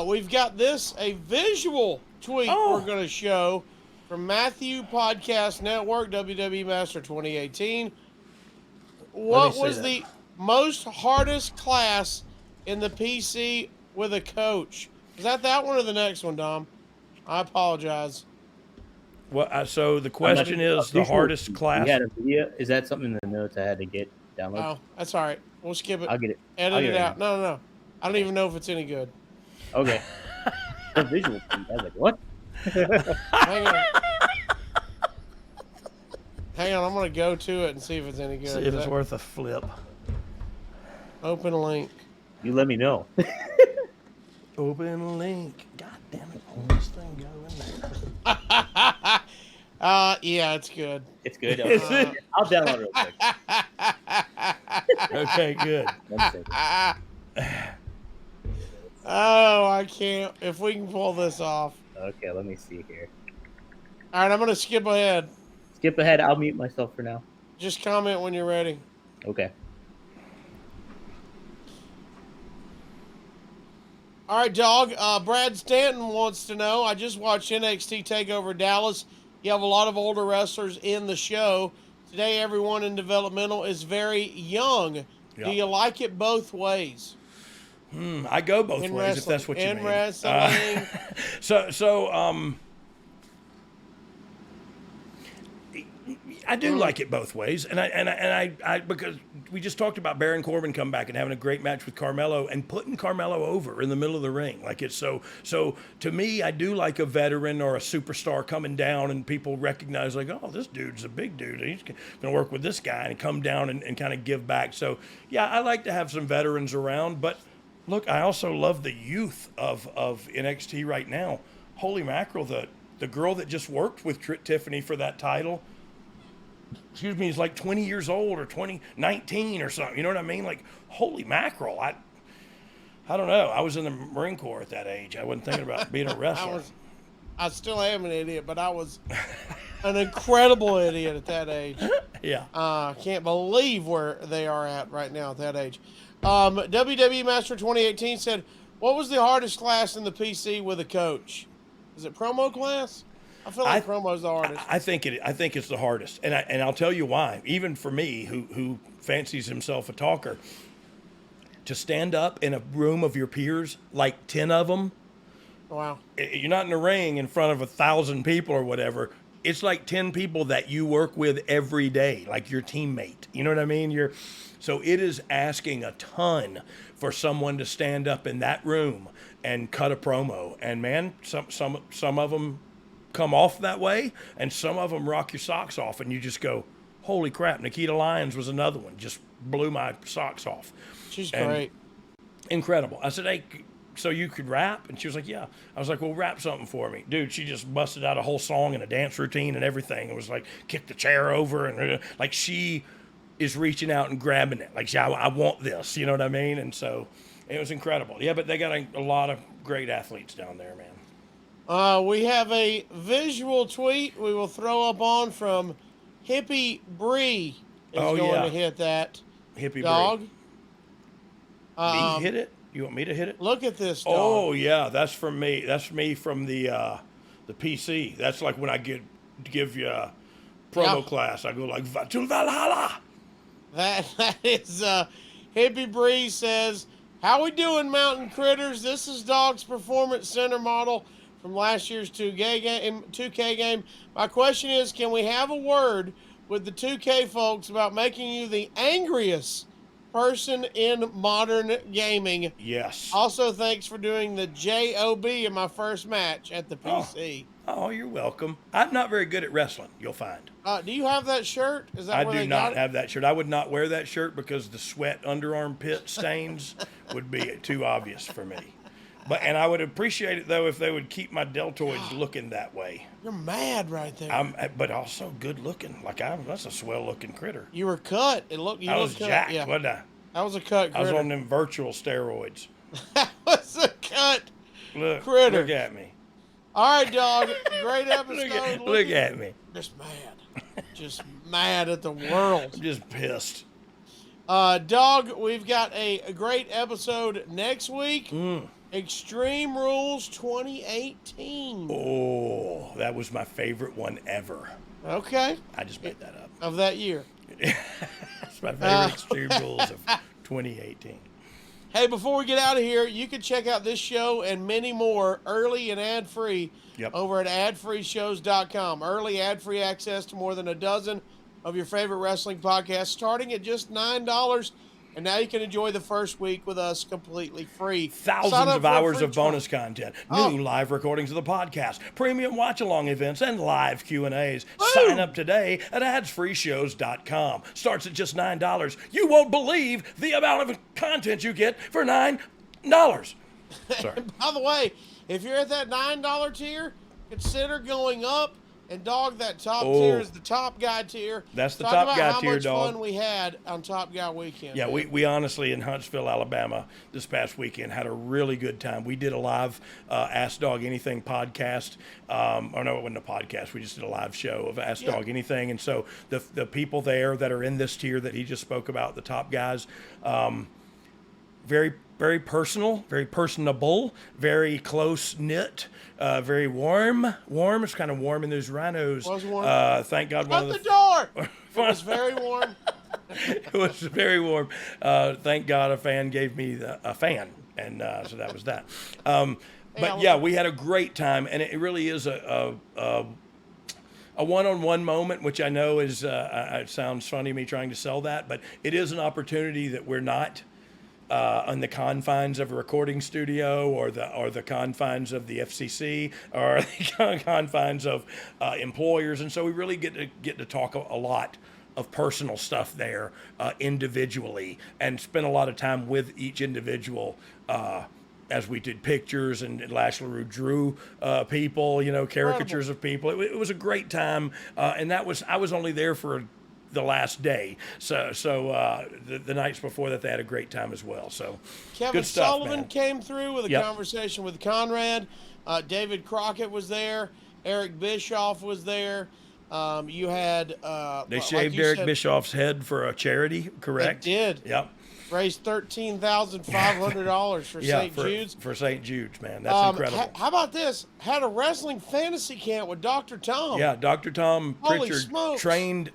We've got a visual tweet we're gonna show from Matthew Podcast Network, WWE Master 2018. What was the most hardest class in the PC with a coach? Is that one or the next one, Dom? I apologize. Well, so the question is the hardest class. You had a video. Is that something in the notes I had to get downloaded? Oh, that's all right. We'll skip it. I'll get it. Edit it out. No. I don't even know if it's any good. Okay. The visual. I was like, what? Hang on. Hang on, I'm going to go to it and see if it's any good. See if it's worth a flip. Open a link. You let me know. Open a link. God damn it. Let this thing go in there. Yeah, it's good. It's good. I'll download it real quick. Okay, good. Oh, I can't. If we can pull this off. Okay, let me see here. All right, I'm going to skip ahead. Skip ahead. I'll mute myself for now. Just comment when you're ready. Okay. All right, Dog. Brad Stanton wants to know, I just watched NXT TakeOver Dallas. You have a lot of older wrestlers in the show. Today, everyone in developmental is very young. Yep. Do you like it both ways? I go both ways, wrestling. if that's what you mean. In wrestling. I do like it both ways, and I because we just talked about Baron Corbin coming back and having a great match with Carmelo and putting Carmelo over in the middle of the ring. Like it's so to me, I do like a veteran or a superstar coming down and people recognize like, oh, this dude's a big dude. He's gonna work with this guy and come down and kind of give back. So yeah, I like to have some veterans around, but look, I also love the youth of NXT right now. Holy mackerel, the girl that just worked with Tiffany for that title, excuse me, is like 20 years old or 19 or something. You know what I mean? Like, holy mackerel. I don't know. I was in the Marine Corps at that age. I wasn't thinking about being a wrestler. I still am an idiot, but I was an incredible idiot at that age. Yeah. Can't believe where they are at right now at that age. WWE Master 2018 said, what was the hardest class in the PC with a coach? Is it promo class? I feel like promo's the hardest. I think it's the hardest, and I'll tell you why. Even for me, who fancies himself a talker, to stand up in a room of your peers, like 10 of them. Wow. You're not in a ring in front of 1,000 people or whatever. It's like 10 people that you work with every day, like your teammate. You know what I mean? So it is asking a ton for someone to stand up in that room and cut a promo. And man, some of them come off that way, and some of them rock your socks off, and you just go, holy crap. Nikita Lyons was another one, just blew my socks off. She's great. Incredible. I said, hey, so you could rap? And she was like, yeah. I was like, well, rap something for me. Dude, she just busted out a whole song and a dance routine and everything. It was like, kick the chair over, and like she is reaching out and grabbing it. Like, I want this, you know what I mean? And so it was incredible. Yeah, but they got a lot of great athletes down there, man. We have a visual tweet we will throw up on from Hippie Bree. Is going to hit that. Hippie Dog. Bree. Me hit it? You want me to hit it? Look at this, Dog. Oh yeah, that's from me. That's me from the PC. That's like when I give you a promo class. I go like to Valhalla. That is Hippie Bree says, how we doing, Mountain Critters? This is Dogg's Performance Center model from last year's 2K game. My question is, can we have a word with the 2K folks about making you the angriest person in modern gaming? Yes. Also, thanks for doing the JOB in my first match at the PC. Oh, you're welcome. I'm not very good at wrestling, you'll find. Do you have that shirt? Is that where I they do got not it? have that shirt. I would not wear that shirt because the sweat underarm pit stains would be too obvious for me. And I would appreciate it, though, if they would keep my deltoids looking that way. You're mad right there. But also good looking. That's a swell looking critter. You were cut. I was jacked, wasn't I? That was a cut, I was Critter. on them virtual steroids. That was a cut, Look, Critter. look at me. All right, dog. Great episode. Look at me. Just mad. Just mad at the world. I'm just pissed. Dog, we've got a great episode next week. Mm. Extreme Rules 2018. Oh, that was my favorite one ever. Okay. I just made that up. Of that year. That's my favorite Extreme Rules of 2018. Hey, before we get out of here, you can check out this show and many more early and ad-free over at adfreeshows.com. Early ad-free access to more than a dozen of your favorite wrestling podcasts starting at just $9. And now you can enjoy the first week with us completely free. Thousands of hours of bonus content, new live recordings of the podcast, premium watch-along events, and live Q&As. Sign up today at adsfreeshows.com. Starts at just $9. You won't believe the amount of content you get for $9. Sorry. By the way, if you're at that $9 tier, consider going up. And Dog, that top tier is the Top Guy tier. That's the Talk Top about Guy how tier, much Dog. fun we had on Top Guy weekend. Yeah, we honestly in Huntsville, Alabama, this past weekend had a really good time. We did a live Ask Dog Anything podcast. Or no, it wasn't a podcast. We just did a live show of Ask Dog Anything. And so the people there that are in this tier that he just spoke about, the top guys, very, very personal, very personable, very close knit. Very warm. It's kind of warm in those rhinos. Was warm? Thank God. Shut the door. It was very warm. It was very warm. Thank God a fan gave me a fan, and so that was that. But yeah, we had a great time, and it really is a one-on-one moment, which I know is it sounds funny me trying to sell that, but it is an opportunity that we're not on the confines of a recording studio or the confines of the FCC or the confines of employers, and so we really get to talk a lot of personal stuff there individually and spend a lot of time with each individual as we did pictures and Lash LaRue drew people, caricatures of people. It was a great time, and I was only there for the last day. So the nights before that, they had a great time as well. So Kevin good stuff, Sullivan man. came through with a conversation with Conrad. David Crockett was there. Eric Bischoff was there. You had they shaved Eric Bischoff's head for a charity, correct? They did. Yep. Raised $13,500 for St. Jude's. For St. Jude's, man. That's incredible. How about this? Had a wrestling fantasy camp with Dr. Tom. Yeah, Dr. Tom Holy Pritchard smokes. trained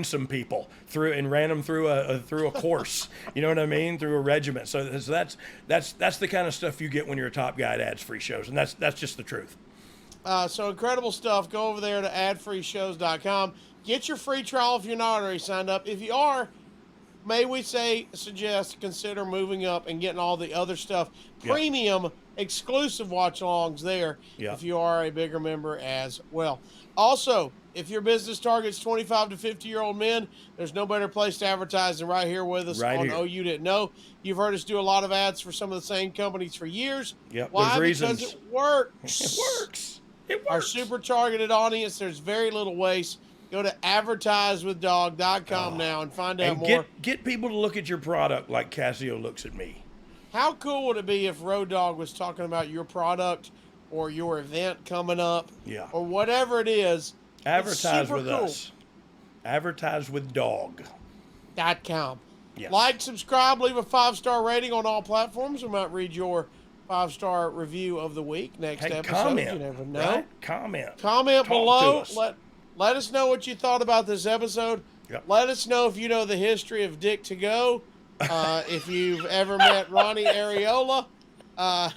some people and ran them through a course. You know what I mean? Through a regiment. So that's the kind of stuff you get when you're a top guy at Ads Free Shows, and that's just the truth. So incredible stuff. Go over there to adfreeshows.com. Get your free trial if you're not already signed up. If you are, may we suggest consider moving up and getting all the other stuff, premium exclusive watch-alongs there if you are a bigger member as well. Also, if your business targets 25 to 50-year-old men, there's no better place to advertise than right here with us on Oh You Didn't Know. You've heard us do a lot of ads for some of the same companies for years. Yep, Why? there's Because reasons. it works. It works. Our super targeted audience, there's very little waste. Go to advertisewithdog.com now and find out more. Get people to look at your product like Casio looks at me. How cool would it be if Road Dogg was talking about your product or your event coming up or whatever it is? Advertise with cool. us. Advertise with Dogg.com. Yes. Like, subscribe, leave a 5-star rating on all platforms. We might read your 5-star review of the week next episode. Comment. You never know. Right? Comment Comment below. To us. Let us know what you thought about this episode. Yep. Let us know if you know the history of Dick to Go. If you've ever met Ronnie Areola,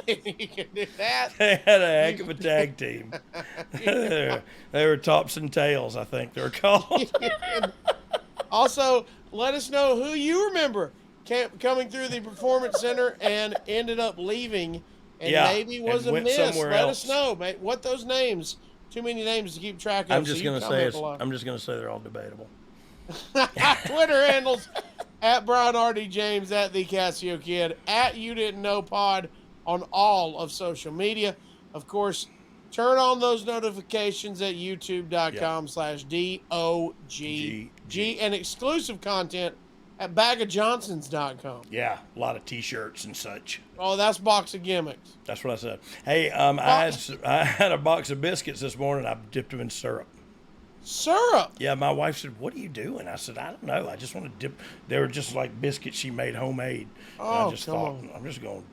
you can do that. They had a heck of a tag team. They were Tops and Tails, I think they're called. Also, let us know who you remember coming through the Performance Center and ended up leaving and maybe was and a went miss. somewhere Let else. us know, mate, what those names. Too many names to keep track of. I'm just gonna say they're all debatable. Twitter handles at Brian R.D. James, at the Casio Kid, at You Didn't Know Pod on all of social media. Of course, turn on those notifications at youtube.com/DOGG and exclusive content at bagofjohnsons.com. Yeah, a lot of T-shirts and such. Oh, that's Box of Gimmicks. That's what I said. Hey, I had a box of biscuits this morning. I dipped them in syrup. Syrup? Yeah, my wife said, "What are you doing?" I said, "I don't know. I just want to dip." They were just like biscuits she made homemade. And I Oh, just come thought, on. I'm just going.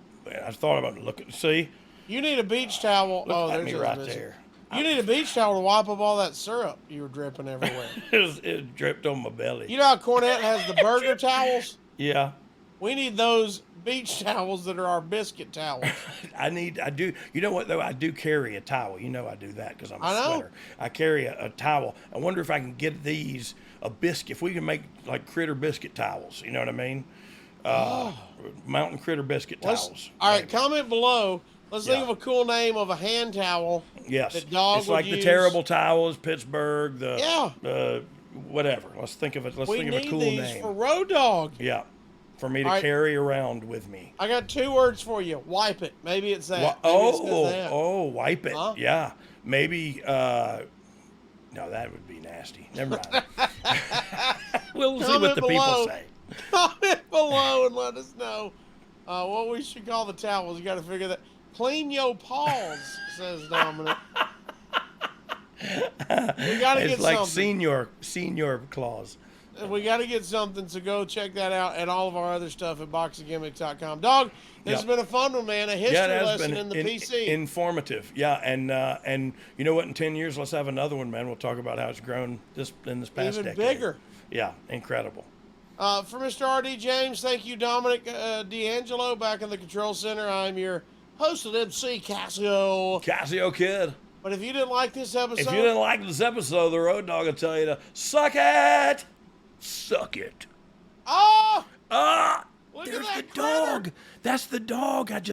I thought about looking. See, You need a beach towel. look at There's me those right biscuits. there. You need a beach towel to wipe up all that syrup you were dripping everywhere. It dripped on my belly. You know how Cornette has the burger towels? Yeah. We need those beach towels that are our biscuit towels. I do. You know what though? I do carry a towel. You know I do that because I'm a I know. sweater. I carry a towel. I wonder if I can get these a biscuit. If we can make like critter biscuit towels. You know what I mean? Mountain critter biscuit towels. All right, maybe. comment below. Let's think Yeah. of a cool name of a hand towel. Yes. that Dogg It's would like the use. terrible towels, Pittsburgh. Yeah. Whatever. Let's think of it. Let's We think of a need cool these name. for Road Dogg. Yeah. For me to All right. carry around with me. I got 2 words for you. Wipe it. Maybe it's that. Wa- Maybe it's that. wipe it. Huh? Yeah. Maybe. No, that would be nasty. Never mind. We'll see Comment what the below. people say. Comment below and let us know what we should call the towels. You got to figure that. Clean your paws, says Dominic. We got to get It's like something. senior clause. We got to get something, so go check that out and all of our other stuff at boxofgimmicks.com. Dog, this has Yeah. been a fun one, man. A history Yeah, it has lesson been in the PC. informative. Yeah, and you know what? In 10 years, let's have another one, man. We'll talk about how it's grown in this past Even decade. bigger. Yeah, incredible. For Mr. R.D. James, thank you, Dominic D'Angelo, back in the control center. I'm your host of MC Casio. Casio Kid. But if you didn't like this episode, If you didn't like this episode, the Road Dogg will tell you to suck it. Suck it. oh, Ah, look at there's that the critter. dog. That's the dog. I just